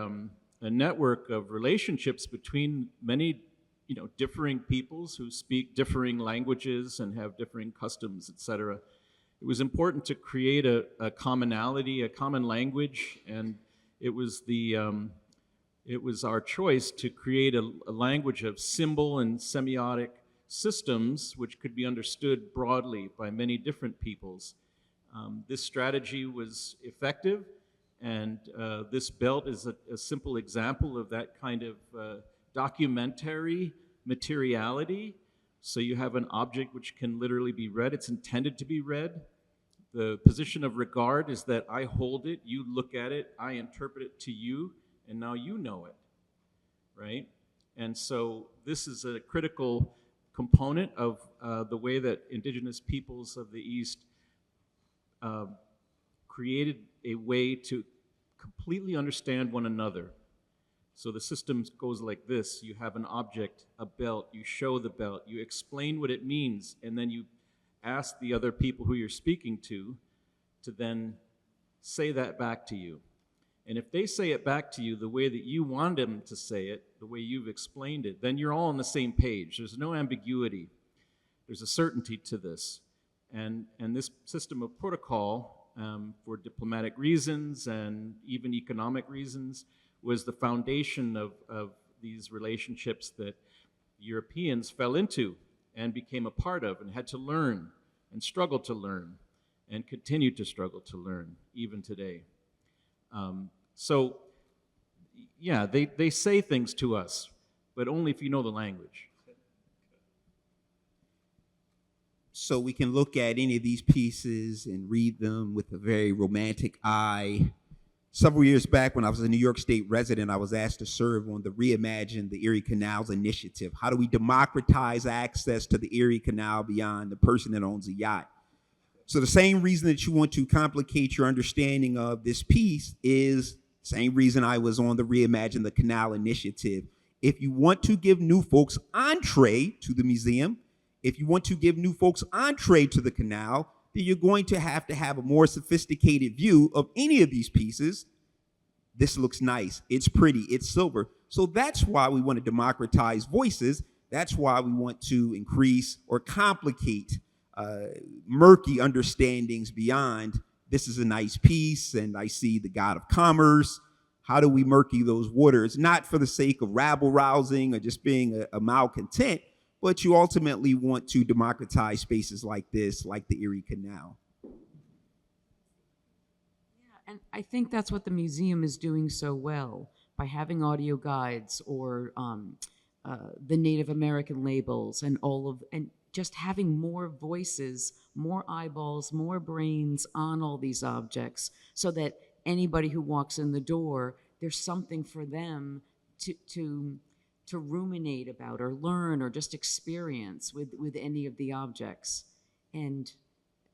network of relationships between many, differing peoples who speak differing languages and have differing customs, et cetera, it was important to create a commonality, a common language, and it was our choice to create a language of symbol and semiotic systems which could be understood broadly by many different peoples. This strategy was effective, and this belt is a simple example of that kind of documentary materiality. So you have an object which can literally be read. It's intended to be read. The position of regard is that I hold it, you look at it, I interpret it to you, and now you know it, right? And so this is a critical component of the way that indigenous peoples of the East created a way to completely understand one another. So the system goes like this. You have an object, a belt, you show the belt, you explain what it means, and then you ask the other people who you're speaking to then say that back to you. And if they say it back to you the way that you want them to say it, the way you've explained it, then you're all on the same page. There's no ambiguity. There's a certainty to this. And this system of protocol, for diplomatic reasons and even economic reasons, was the foundation of these relationships that Europeans fell into and became a part of and had to learn and struggled to learn and continue to struggle to learn even today. So, yeah, they say things to us, but only if you know the language. So we can look at any of these pieces and read them with a very romantic eye. Several years back, when I was a New York State resident, I was asked to serve on the Reimagine the Erie Canals initiative. How do we democratize access to the Erie Canal beyond the person that owns a yacht? So the same reason that you want to complicate your understanding of this piece is the same reason I was on the Reimagine the Canal initiative. If you want to give new folks entree to the museum, if you want to give new folks entree to the canal, then you're going to have a more sophisticated view of any of these pieces. This looks nice, it's pretty, it's silver. So that's why we want to democratize voices. That's why we want to increase or complicate murky understandings beyond this is a nice piece and I see the god of commerce. How do we murky those waters? Not for the sake of rabble rousing or just being a malcontent, but you ultimately want to democratize spaces like this, like the Erie Canal. And I think that's what the museum is doing so well by having audio guides or the Native American labels and and just having more voices, more eyeballs, more brains on all these objects, so that anybody who walks in the door, there's something for them to ruminate about or learn or just experience with any of the objects. And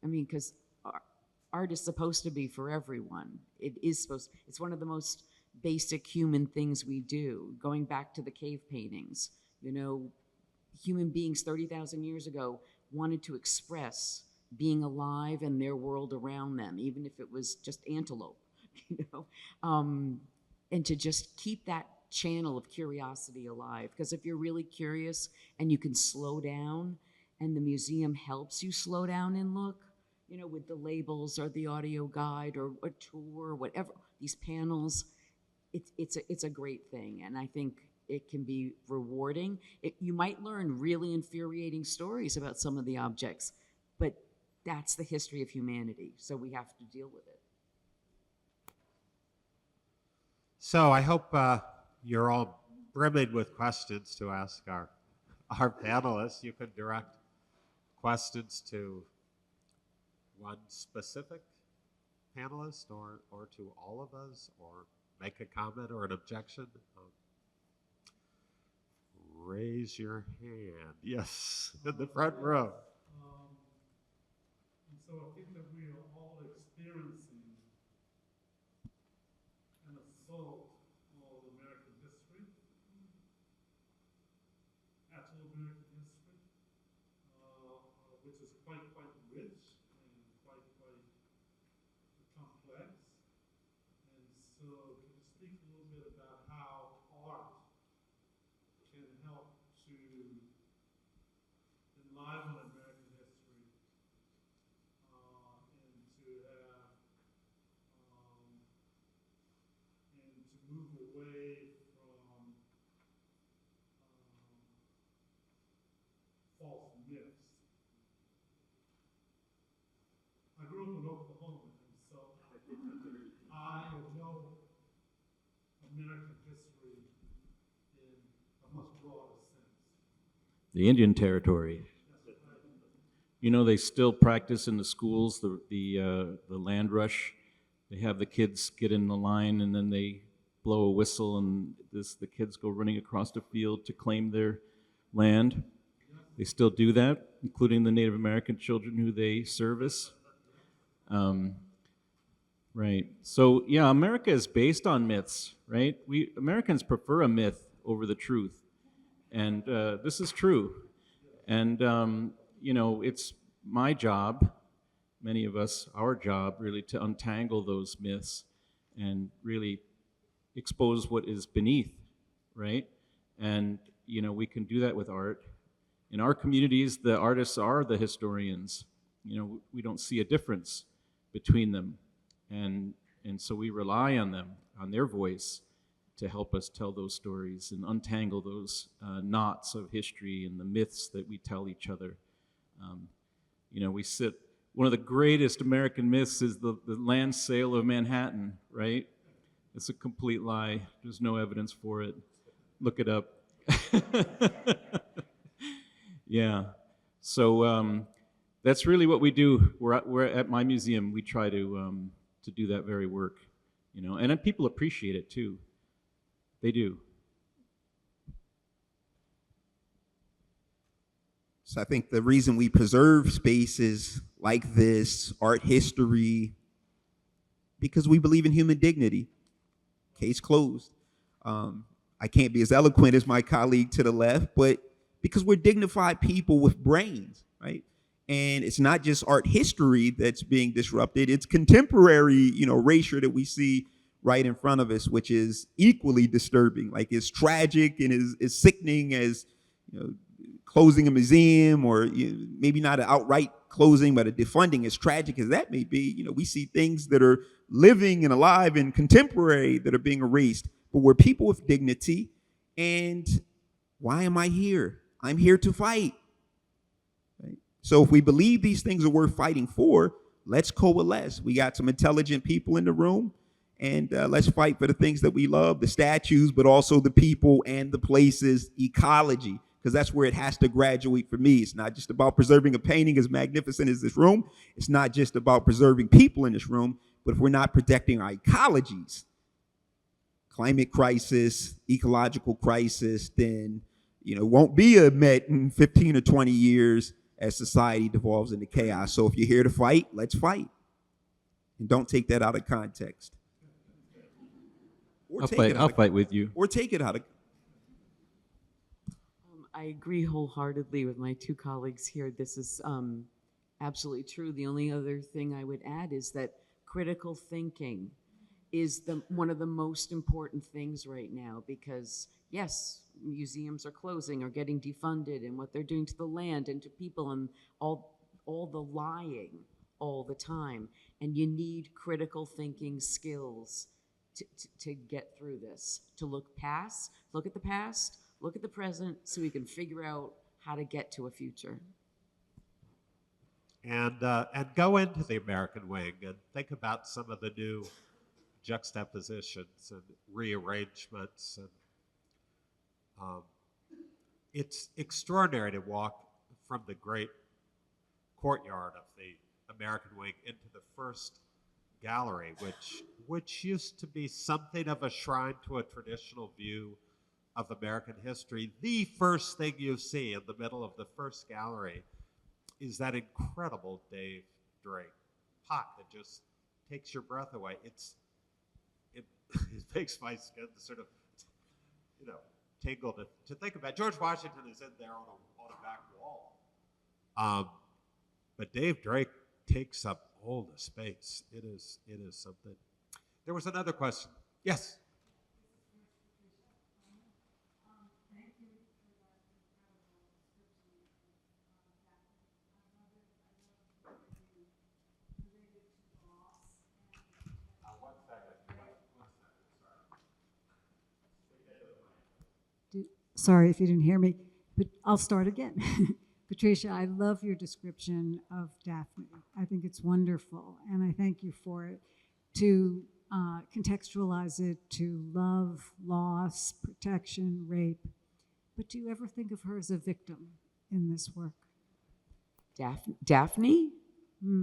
I mean, because art is supposed to be for everyone. It's one of the most basic human things we do. Going back to the cave paintings, human beings 30,000 years ago wanted to express being alive and their world around them, even if it was just antelope, and to just keep that channel of curiosity alive. Because if you're really curious and you can slow down, and the museum helps you slow down and look, with the labels or the audio guide or a tour or whatever, these panels, it's a great thing. And I think it can be rewarding. You might learn really infuriating stories about some of the objects, but that's the history of humanity, so we have to deal with it. So I hope you're all brimming with questions to ask our panelists. You can direct questions to one specific panelist or to all of us, or make a comment or an objection. Raise your hand. Yes, in the front row. So I think that we are all experiencing an assault on American history, actual American history, which is quite rich and quite complex. And so can you speak a little bit about how art can help to enliven American history, and to move away from false myths? I grew up in Oklahoma, and so I know American history in a much broader sense. The Indian Territory. They still practice in the schools the land rush. They have the kids get in the line, and then they blow a whistle, and the kids go running across the field to claim their land. They still do that, including the Native American children who they service. Right. So yeah, America is based on myths, right? Americans prefer a myth over the truth, and this is true. And it's my job, many of us, our job, really, to untangle those myths and really expose what is beneath, right? And we can do that with art. In our communities, the artists are the historians. We don't see a difference between them. And so we rely on them, on their voice, to help us tell those stories and untangle those knots of history and the myths that we tell each other. One of the greatest American myths is the land sale of Manhattan, right? It's a complete lie. There's no evidence for it. Look it up. Yeah. So that's really what we do. We're at my museum. We try to do that very work, and then people appreciate it too. They do. So I think the reason we preserve spaces like this, art history, because we believe in human dignity. Case closed. I can't be as eloquent as my colleague to the left, but because we're dignified people with brains, right? And it's not just art history that's being disrupted, it's contemporary, erasure that we see right in front of us, which is equally disturbing. Like, it's tragic and is sickening as closing a museum, or maybe not an outright closing, but a defunding, as tragic as that may be, we see things that are living and alive and contemporary that are being erased. But we're people with dignity. And why am I here? I'm here to fight. Right? So if we believe these things are worth fighting for, let's coalesce. We got some intelligent people in the room, and let's fight for the things that we love, the statues, but also the people and the places, ecology, because that's where it has to graduate for me. It's not just about preserving a painting as magnificent as this room. It's not just about preserving people in this room, but if we're not protecting our ecologies, climate crisis, ecological crisis, then won't be a Met in 15 or 20 years as society devolves into chaos. So if you're here to fight, let's fight. And don't take that out of context. I'll fight with you. Or take it out of I agree wholeheartedly with my two colleagues here. This is absolutely true. The only other thing I would add is that critical thinking is one of the most important things right now, because yes, museums are closing or getting defunded, and what they're doing to the land and to people, and all the lying all the time. And you need critical thinking skills to get through this, to look at the past, look at the present, so we can figure out how to get to a future. And go into the American wing and think about some of the new juxtapositions and rearrangements. And it's extraordinary to walk from the great courtyard of the American wing into the first gallery, which used to be something of a shrine to a traditional view of American history. The first thing you see in the middle of the first gallery is that incredible Dave Drake pot that just takes your breath away. It makes my skin sort of, tingle to think about. George Washington is in there on a back wall. But Dave Drake takes up all the space. It is something. There was another question. Yes. Sorry if you didn't hear me, but I'll start again. Patricia, I love your description of Daphne. I think it's wonderful, and I thank you for it. To contextualize it to love, loss, protection, rape. But do you ever think of her as a victim in this work? Daphne?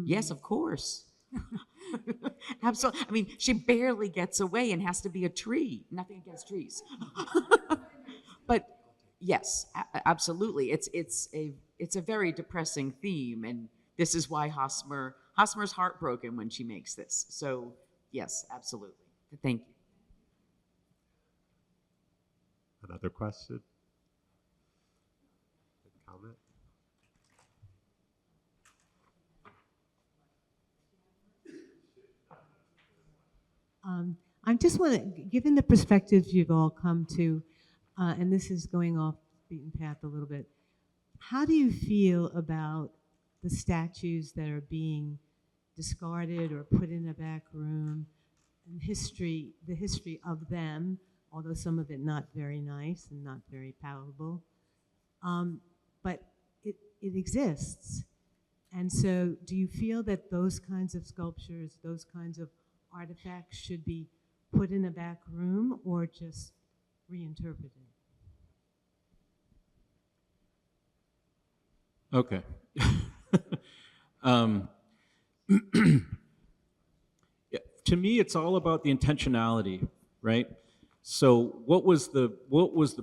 Yes, of course. Absolutely. I mean, she barely gets away and has to be a tree. Nothing against trees. But yes, absolutely. It's a very depressing theme, and this is why Hosmer's heartbroken when she makes this. So yes, absolutely. Thank you. Another question? Comment? I just want to, given the perspectives you've all come to, and this is going off the beaten path a little bit, how do you feel about the statues that are being discarded or put in a back room, and the history of them, although some of it not very nice and not very palatable, but it exists. And so do you feel that those kinds of sculptures, those kinds of artifacts should be put in a back room or just reinterpreted? Okay. Yeah, to me, it's all about the intentionality, right? So, what was the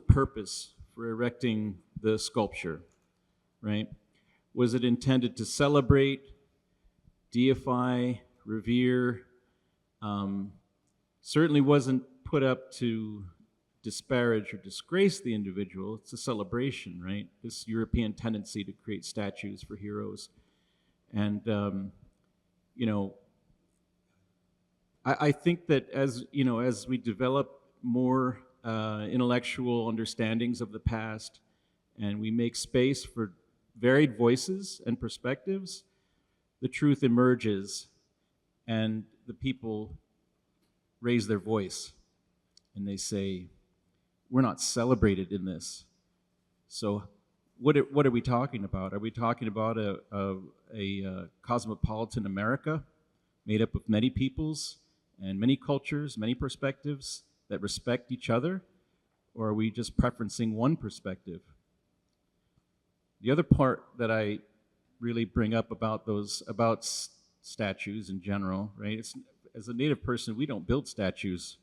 purpose for erecting the sculpture, right? Was it intended to celebrate, deify, revere? Certainly wasn't put up to disparage or disgrace the individual. It's a celebration, right? This European tendency to create statues for heroes. And, I think that as we develop more intellectual understandings of the past, and we make space for varied voices and perspectives, the truth emerges and the people raise their voice and they say, we're not celebrated in this. So what are we talking about? Are we talking about a cosmopolitan America made up of many peoples and many cultures, many perspectives that respect each other? Or are we just preferencing one perspective? The other part that I really bring up about statues in general, right? As a Native person, we don't build statues.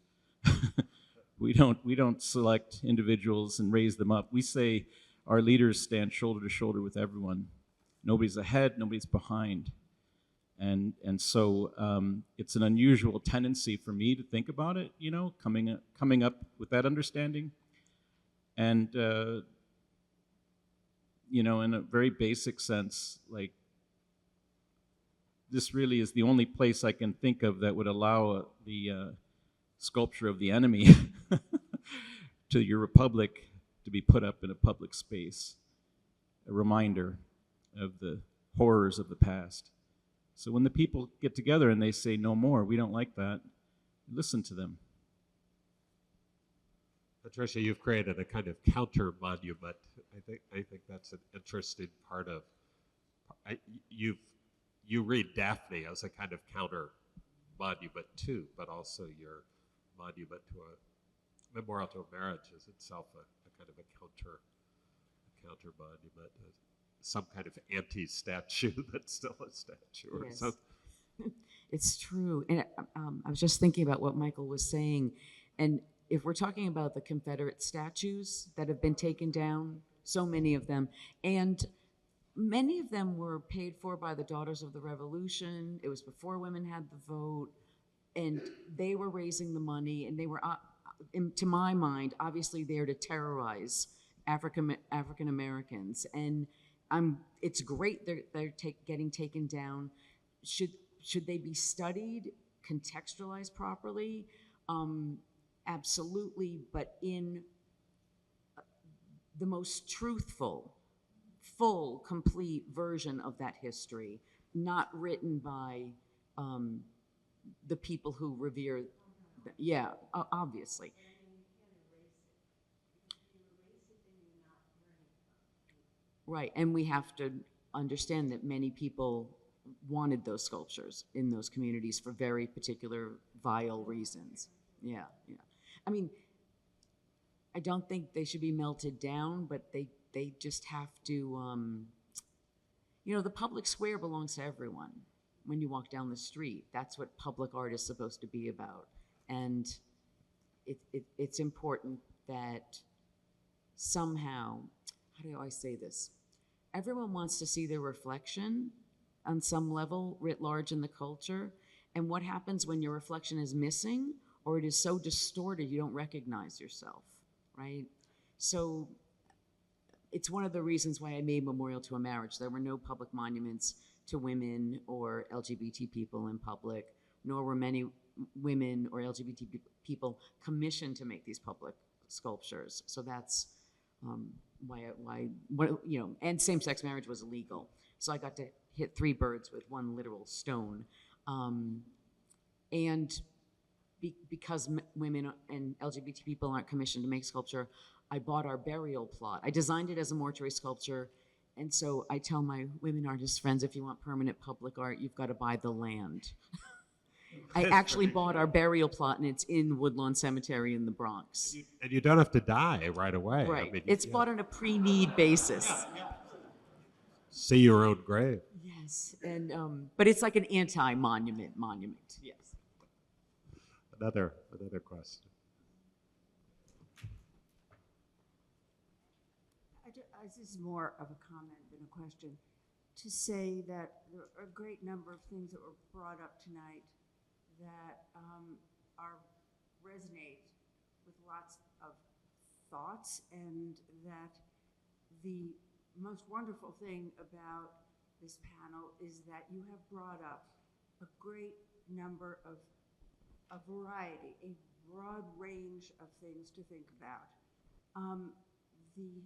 we don't select individuals and raise them up. We say our leaders stand shoulder to shoulder with everyone. Nobody's ahead, nobody's behind. And so it's an unusual tendency for me to think about it, you know, coming up with that understanding. And you know, in a very basic sense, like, this really is the only place I can think of that would allow the sculpture of the enemy to your republic to be put up in a public space, a reminder of the horrors of the past. So when the people get together and they say, no more, we don't like that, listen to them. Patricia, you've created a kind of counter monument. I think that's an interesting part of. You read Daphne as a kind of counter monument too, but also your monument to a memorial to Emeritus is itself a kind of a counter monument, some kind of anti-statue that's still a statue or Yes. something. It's true. And I was just thinking about what Michael was saying. And if we're talking about the Confederate statues that have been taken down, so many of them, and many of them were paid for by the Daughters of the Revolution. It was before women had the vote, and they were raising the money, and they were, to my mind, obviously there to terrorize African Americans. And it's great they're getting taken down. Should they be studied, contextualized properly? Absolutely, but in the most truthful, full, complete version of that history, not written by the people who revere, obviously. Right, and we have to understand that many people wanted those sculptures in those communities for very particular vile reasons. Yeah. I mean, I don't think they should be melted down, but they just have to, you know, the public square belongs to everyone. When you walk down the street, that's what public art is supposed to be about. And it's important that somehow, how do I say this? Everyone wants to see their reflection on some level writ large in the culture. And what happens when your reflection is missing or it is so distorted you don't recognize yourself, right? So it's one of the reasons why I made Memorial to a Marriage. There were no public monuments to women or LGBT people in public, nor were many women or LGBT people commissioned to make these public sculptures. So that's why, you know, and same-sex marriage was illegal. So I got to hit three birds with one literal stone. And because women and LGBT people aren't commissioned to make sculpture, I bought our burial plot. I designed it as a mortuary sculpture, and so I tell my women artist friends, if you want permanent public art, you've got to buy the land. I actually bought our burial plot, and it's in Woodlawn Cemetery in the Bronx. And you don't have to die right away. Right. I mean, It's bought on a pre-need basis. See your own grave. Yes, and but it's like an anti-monument. Yes. Another question. This is more of a comment than a question. To say that there are a great number of things that were brought up tonight that resonate with lots of thoughts, and that the most wonderful thing about this panel is that you have brought up a great number of a variety, a broad range of things to think about. The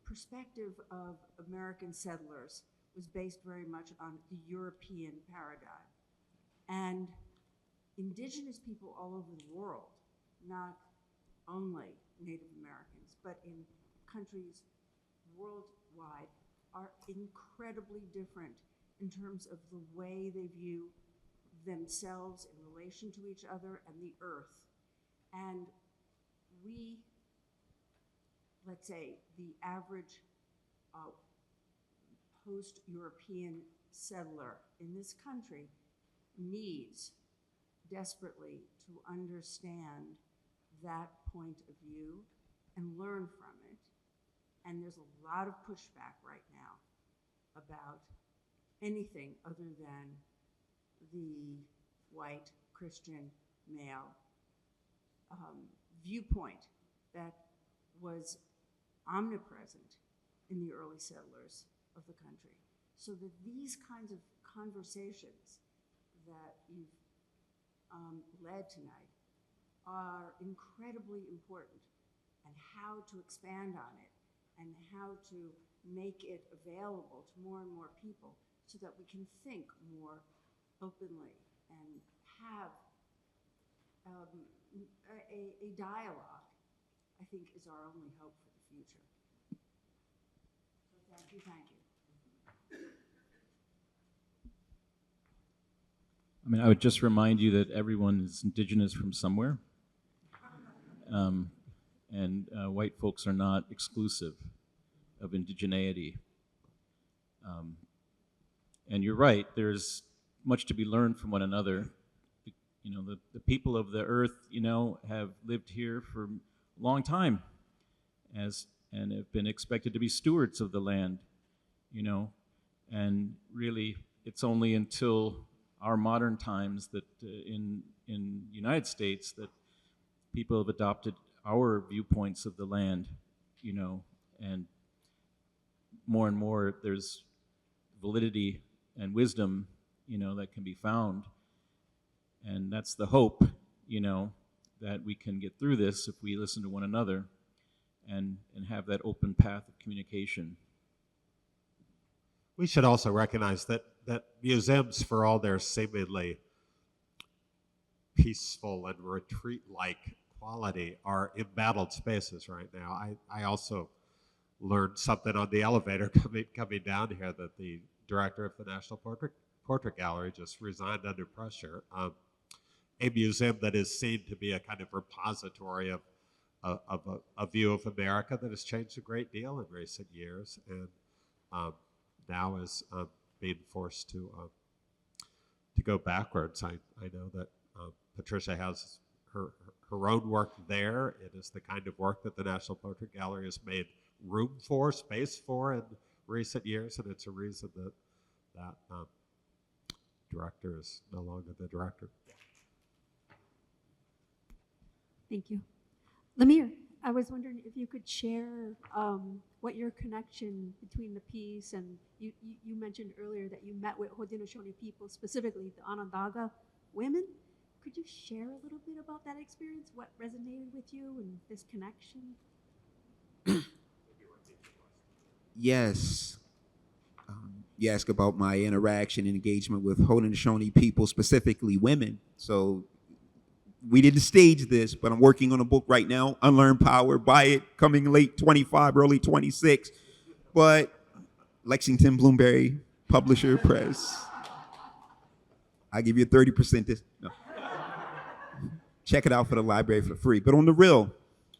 perspective of American settlers was based very much on the European paradigm. And indigenous people all over the world, not only Native Americans, but in countries worldwide, are incredibly different in terms of the way they view themselves in relation to each other and the earth. And we, let's say, the average post-European settler in this country needs desperately to understand that point of view and learn from it. And there's a lot of pushback right now about anything other than the white Christian male viewpoint that was omnipresent in the early settlers of the country. So that these kinds of conversations that you've led tonight are incredibly important, and how to expand on it and how to make it available to more and more people so that we can think more openly and have a dialogue, I think, is our only hope for the future. So thank you, thank you. I mean, I would just remind you that everyone is indigenous from somewhere. And white folks are not exclusive of indigeneity. And you're right, there's much to be learned from one another. You know, the people of the earth, you know, have lived here for a long time and have been expected to be stewards of the land, you know, and really it's only until our modern times that in the United States that people have adopted our viewpoints of the land, you know, and more there's validity and wisdom, you know, that can be found. And that's the hope, you know, that we can get through this if we listen to one another and have that open path of communication. We should also recognize that museums, for all their seemingly peaceful and retreat-like quality, are embattled spaces right now. I also learned something on the elevator coming down here, that the director of the National Portrait Gallery just resigned under pressure. A museum that is seen to be a kind of repository of a view of America that has changed a great deal in recent years, and now is being forced to go backwards. I know that Patricia has her own work there. It is the kind of work that the National Portrait Gallery has made room for, space for in recent years, and it's a reason that director is no longer the director. Thank you. Lemir, I was wondering if you could share what your connection between the piece, and you mentioned earlier that you met with Haudenosaunee people, specifically the Onondaga women. Could you share a little bit about that experience, what resonated with you and this connection? Yes. You ask about my interaction and engagement with Haudenosaunee people, specifically women. So we didn't stage this, but I'm working on a book right now, Unlearn Power. Buy it, coming late 25, early 26. But Lexington Bloomsbury Publisher Press. I give you a 30% discount. No. Check it out for the library for free. But on the real,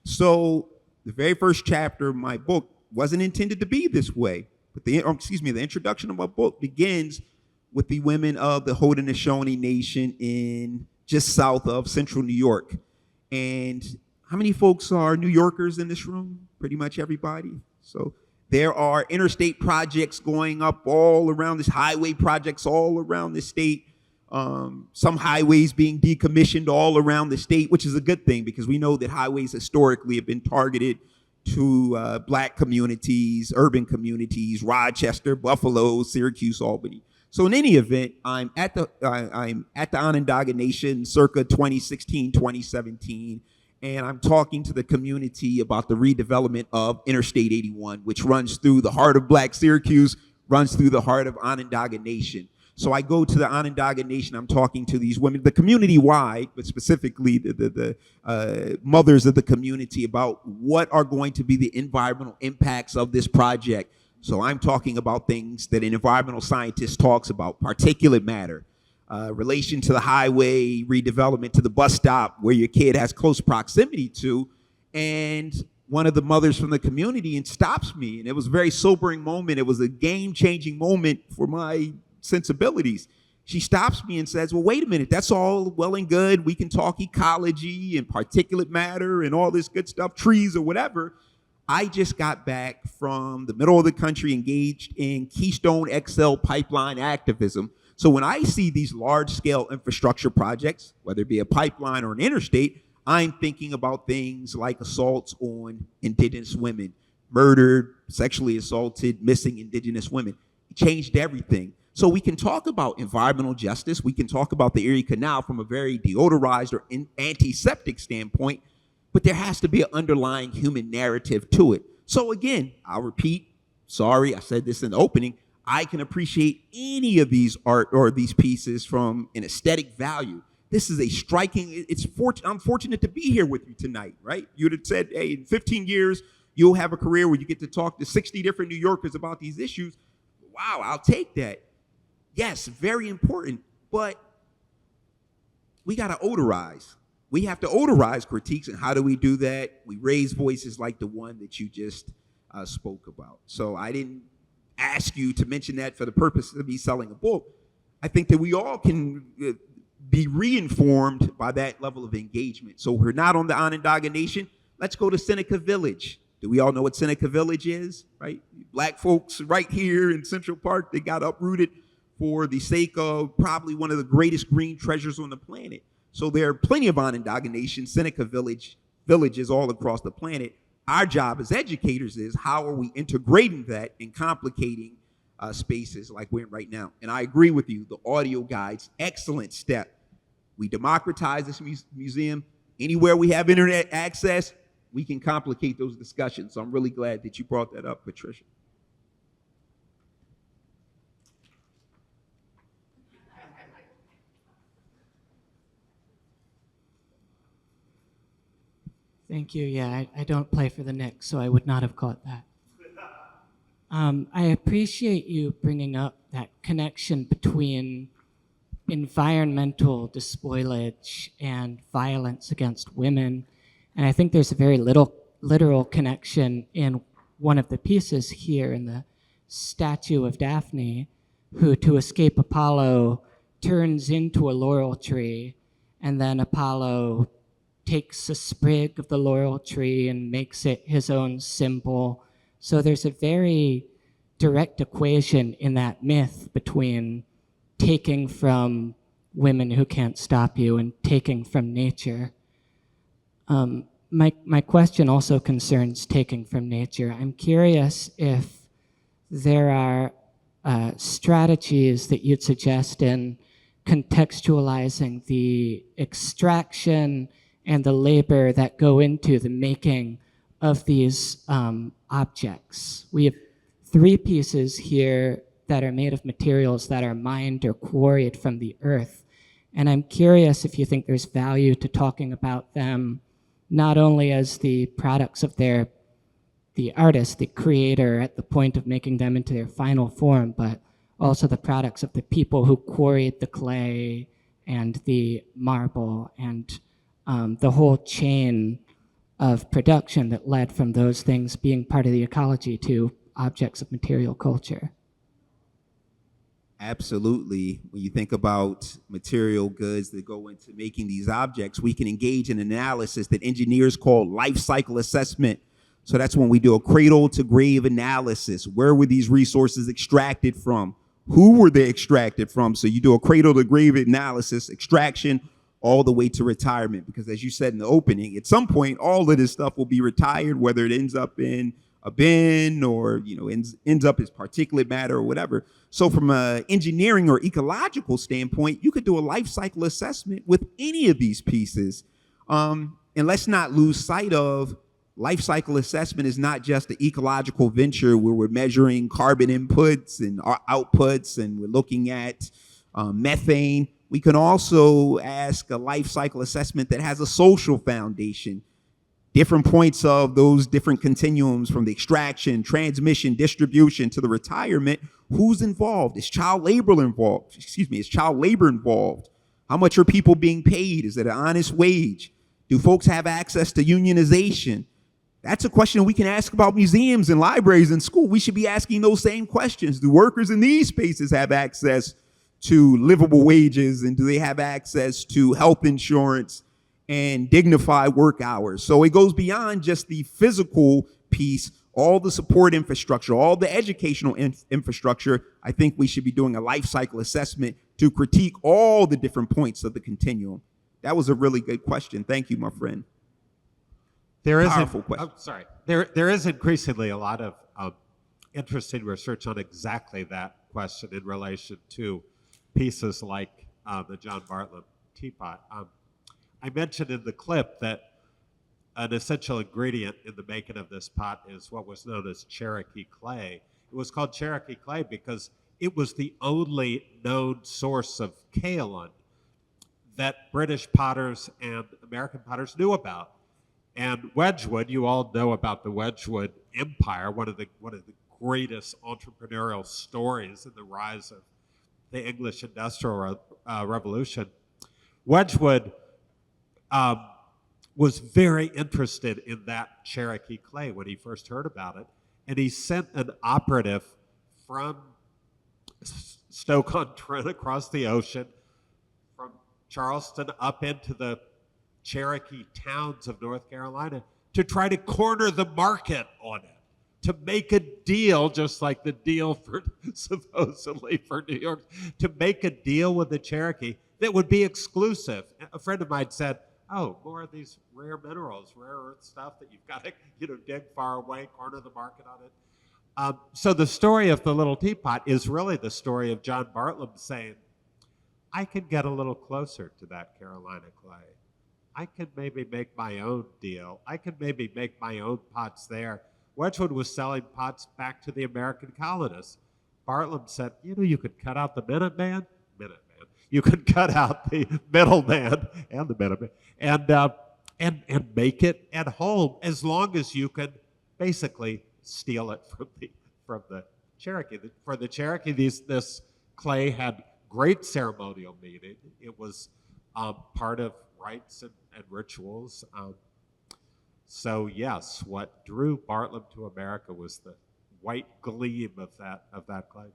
so the very first chapter of my book wasn't intended to be this way. But the introduction of my book begins with the women of the Haudenosaunee Nation in just south of central New York. And how many folks are New Yorkers in this room? Pretty much everybody. So there are interstate projects going up all around this, highway projects all around the state. Some highways being decommissioned all around the state, which is a good thing because we know that highways historically have been targeted to Black communities, urban communities, Rochester, Buffalo, Syracuse, Albany. So in any event, I'm at the Onondaga Nation circa 2016, 2017, and I'm talking to the community about the redevelopment of Interstate 81, which runs through the heart of Black Syracuse, runs through the heart of Onondaga Nation. So I go to the Onondaga Nation, I'm talking to these women, the community-wide, but specifically the mothers of the community, about what are going to be the environmental impacts of this project. So I'm talking about things that an environmental scientist talks about: particulate matter, relation to the highway redevelopment, to the bus stop where your kid has close proximity to. And one of the mothers from the community and stops me, and it was a very sobering moment. It was a game-changing moment for my sensibilities. She stops me and says, well, wait a minute, that's all well and good. We can talk ecology and particulate matter and all this good stuff, trees or whatever. I just got back from the middle of the country engaged in Keystone XL pipeline activism. So when I see these large-scale infrastructure projects, whether it be a pipeline or an interstate, I'm thinking about things like assaults on indigenous women, murdered, sexually assaulted, missing indigenous women. It changed everything. So we can talk about environmental justice. We can talk about the Erie Canal from a very deodorized or antiseptic standpoint, but there has to be an underlying human narrative to it. So again, I'll repeat, sorry, I said this in the opening, I can appreciate any of these art or these pieces from an aesthetic value. This is a striking, I'm fortunate to be here with you tonight, right? You'd have said, hey, in 15 years, you'll have a career where you get to talk to 60 different New Yorkers about these issues. Wow, I'll take that. Yes, very important, but we got to odorize. We have to odorize critiques, and how do we do that? We raise voices like the one that you just spoke about. So I didn't ask you to mention that for the purpose of me selling a book. I think that we all can be reinformed by that level of engagement. So we're not on the Onondaga Nation. Let's go to Seneca Village. Do we all know what Seneca Village is, right? Black folks right here in Central Park, they got uprooted for the sake of probably one of the greatest green treasures on the planet. So there are plenty of Onondaga Nation, Seneca villages all across the planet. Our job as educators is, how are we integrating that and complicating spaces like we're in right now? And I agree with you, the audio guides, excellent step. We democratize this museum. Anywhere we have internet access, we can complicate those discussions. So I'm really glad that you brought that up, Patricia. Thank you. Yeah, I don't play for the Knicks, so I would not have caught that. I appreciate you bringing up that connection between environmental despoilage and violence against women. And I think there's a very literal connection in one of the pieces here in the statue of Daphne, who, to escape Apollo, turns into a laurel tree, and then Apollo takes a sprig of the laurel tree and makes it his own symbol. So there's a very direct equation in that myth between taking from women who can't stop you and taking from nature. My question also concerns taking from nature. I'm curious if there are strategies that you'd suggest in contextualizing the extraction and the labor that go into the making of these objects. We have 3 pieces here that are made of materials that are mined or quarried from the earth. And I'm curious if you think there's value to talking about them not only as the products of the artist, the creator, at the point of making them into their final form, but also the products of the people who quarried the clay and the marble and the whole chain of production that led from those things being part of the ecology to objects of material culture. Absolutely. When you think about material goods that go into making these objects, we can engage in analysis that engineers call life cycle assessment. So that's when we do a cradle to grave analysis. Where were these resources extracted from? Who were they extracted from? So you do a cradle to grave analysis, extraction, all the way to retirement. Because as you said in the opening, at some point, all of this stuff will be retired, whether it ends up in a bin or ends up as particulate matter or whatever. So from an engineering or ecological standpoint, you could do a life cycle assessment with any of these pieces. And let's not lose sight of life cycle assessment is not just an ecological venture where we're measuring carbon inputs and outputs and we're looking at methane. We can also ask a life cycle assessment that has a social foundation, different points of those different continuums from the extraction, transmission, distribution to the retirement. Who's involved? Is child labor involved? Is child labor involved? How much are people being paid? Is it an honest wage? Do folks have access to unionization? That's a question we can ask about museums and libraries and school. We should be asking those same questions. Do workers in these spaces have access to livable wages, and do they have access to health insurance and dignified work hours? So it goes beyond just the physical piece, all the support infrastructure, all the educational infrastructure. I think we should be doing a life cycle assessment to critique all the different points of the continuum. That was a really good question. Thank you, my friend. There is Powerful question. There is increasingly a lot of interesting research on exactly that question in relation to pieces like the John Bartlett teapot. I mentioned in the clip that an essential ingredient in the making of this pot is what was known as Cherokee clay. It was called Cherokee clay because it was the only known source of kaolin that British potters and American potters knew about. And Wedgwood, you all know about the Wedgwood Empire, one of the greatest entrepreneurial stories in the rise of the English Industrial Revolution. Wedgwood was very interested in that Cherokee clay when he first heard about it, and he sent an operative from Stoke-on-Trent across the ocean, from Charleston up into the Cherokee towns of North Carolina to try to corner the market on it, to make a deal, just like the deal for supposedly for New York, to make a deal with the Cherokee that would be exclusive. A friend of mine said, "Oh, more of these rare minerals, rare earth stuff that you've got to, dig far away, corner the market on it." So the story of the little teapot is really the story of John Bartlett saying, "I can get a little closer to that Carolina clay. I could maybe make my own deal. I could maybe make my own pots there." Wedgwood was selling pots back to the American colonists. Bartlett said, "You could cut out the Minuteman. You could cut out the middleman and the Minuteman and make it at home, as long as you could basically steal it from the Cherokee. For the Cherokee, this clay had great ceremonial meaning. It was part of rites and rituals. So yes, what drew Bartlett to America was the white gleam of that clay.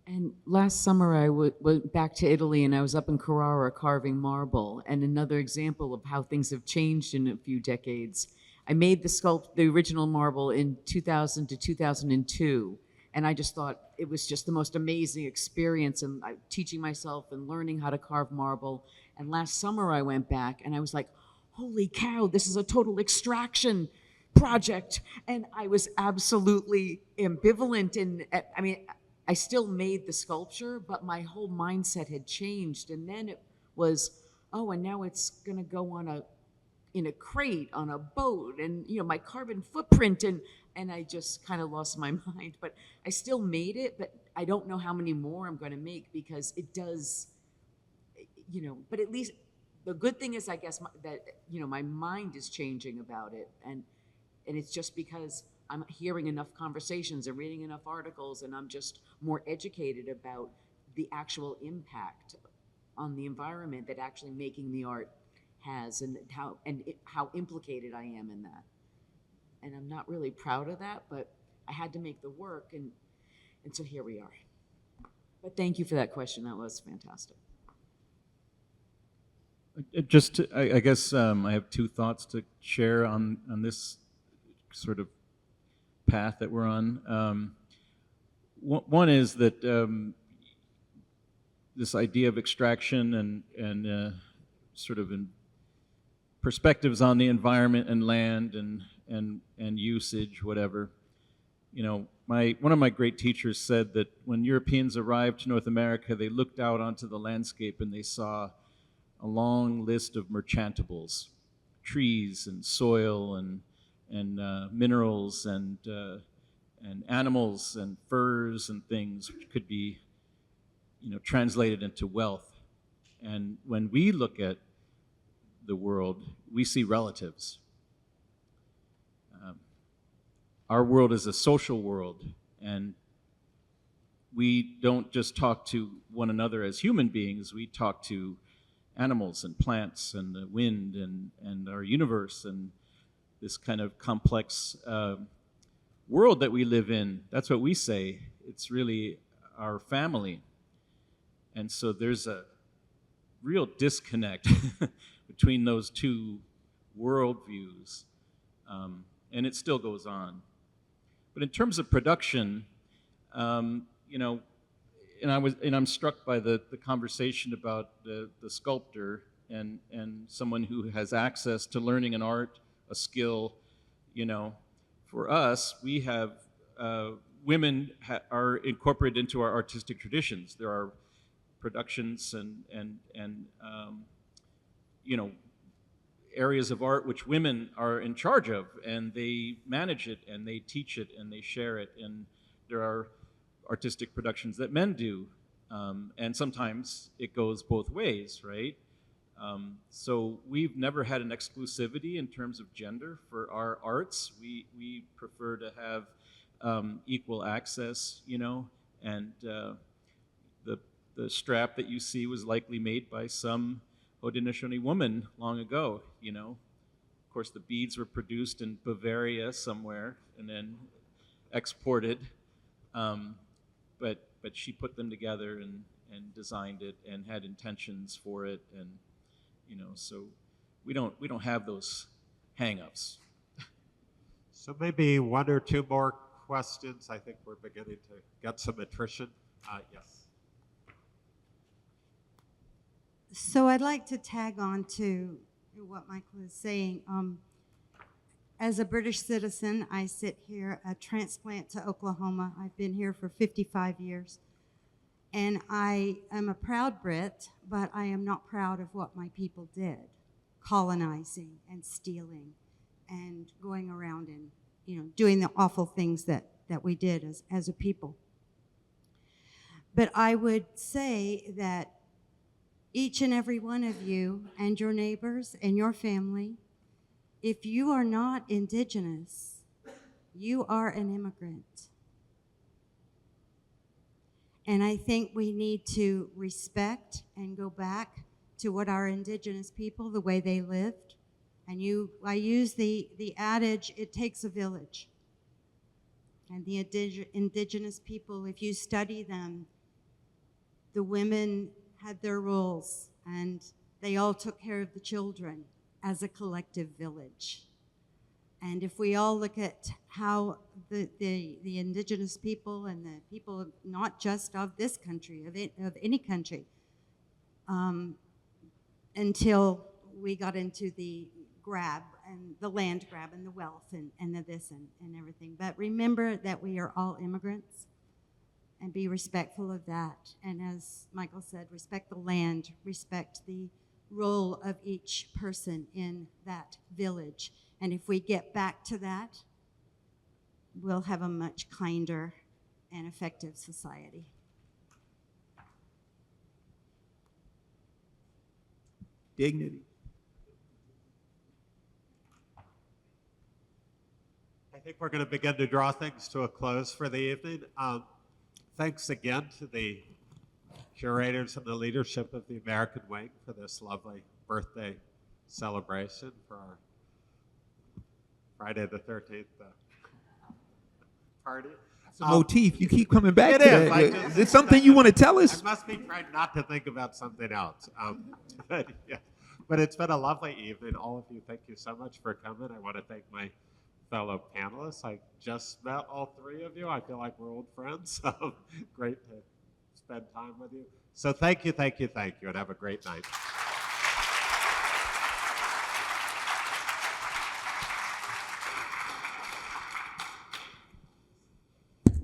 And last summer, I went back to Italy, and I was up in Carrara carving marble. And another example of how things have changed in a few decades. I made the original marble in 2000 to 2002. And I just thought it was just the most amazing experience, and teaching myself and learning how to carve marble. And last summer I went back and I was like, holy cow, this is a total extraction project. And I was absolutely ambivalent. And I still made the sculpture, but my whole mindset had changed. And then it was, and now it's gonna go in a crate on a boat, and my carbon footprint, and I just kind of lost my mind. But I still made it, but I don't know how many more I'm going to make, because it does, but at least the good thing is, I guess, that my mind is changing about it, and it's just because I'm hearing enough conversations and reading enough articles, and I'm just more educated about the actual impact on the environment that actually making the art has, and how implicated I am in that. And I'm not really proud of that, but I had to make the work, and so here we are. But thank you for that question. That was fantastic. I guess I have two thoughts to share on this sort of path that we're on. One is that this idea of extraction and sort of perspectives on the environment and land and usage, whatever. One of my great teachers said that when Europeans arrived to North America, they looked out onto the landscape and they saw a long list of merchantables, trees and soil and minerals and animals and furs and things, which could be, translated into wealth. And when we look at the world, we see relatives. Our world is a social world, and we don't just talk to one another as human beings, we talk to animals and plants and the wind and our universe and this kind of complex world that we live in. That's what we say. It's really our family. And so there's a real disconnect between those two worldviews, and it still goes on. But in terms of production, and I'm struck by the conversation about the sculptor and someone who has access to learning an art, a skill. For us, we have women are incorporated into our artistic traditions. There are productions and areas of art which women are in charge of, and they manage it and they teach it and they share it. And there are artistic productions that men do, and sometimes it goes both ways, right? So we've never had an exclusivity in terms of gender for our arts. We prefer to have equal access, and the strap that you see was likely made by some Haudenosaunee woman long ago, Of course, the beads were produced in Bavaria somewhere and then exported, but she put them together and designed it and had intentions for it, and so we don't have those hang-ups. So maybe one or two more questions. I think we're beginning to get some attrition. Yes. So I'd like to tag on to what Michael is saying. As a British citizen, I sit here, a transplant to Oklahoma. I've been here for 55 years. And I am a proud Brit, but I am not proud of what my people did, colonizing and stealing and going around and doing the awful things that we did as a people. But I would say that each and every one of you and your neighbors and your family, if you are not indigenous, you are an immigrant. And I think we need to respect and go back to what our indigenous people, the way they lived. And I use the adage, it takes a village. And the indigenous people, if you study them, the women had their roles, and they all took care of the children as a collective village. And if we all look at how the indigenous people and the people not just of this country, of any country, until we got into the grab and the land grab and the wealth and the this and everything. But remember that we are all immigrants, and be respectful of that. And as Michael said, respect the land, respect the role of each person in that village. And if we get back to that, we'll have a much kinder and effective society. Dignity. I think we're going to begin to draw things to a close for the evening. Thanks again to the curators and the leadership of the American Wing for this lovely birthday celebration for our Friday the 13th party. It's a motif. You keep coming back It to is. that. Is it something you want to tell us? I must be trying not to think about something else. But it's been a lovely evening. All of you, thank you so much for coming. I want to thank my fellow panelists. I just met all three of you. I feel like we're old friends. So great to spend time with you. So thank you, and have a great night.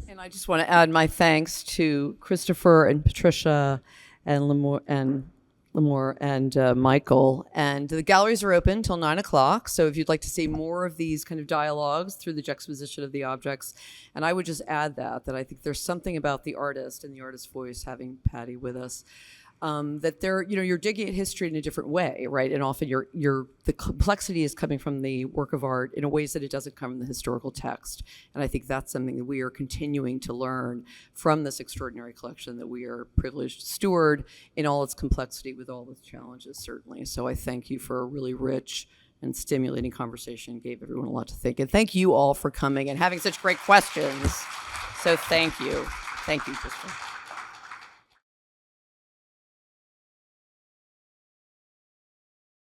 And I just want to add my thanks to Christopher and Patricia and Lemir and Lemir and Michael. And the galleries are open till 9 o'clock. So if you'd like to see more of these kind of dialogues through the juxtaposition of the objects, and I would just add that I think there's something about the artist and the artist's voice, having Patty with us, that you're digging at history in a different way, right? And often the complexity is coming from the work of art in ways that it doesn't come from the historical text. And I think that's something that we are continuing to learn from this extraordinary collection that we are privileged to steward in all its complexity with all its challenges, certainly. So I thank you for a really rich and stimulating conversation, gave everyone a lot to think. And thank you all for coming and having such great questions. So thank you. Thank you, Krista.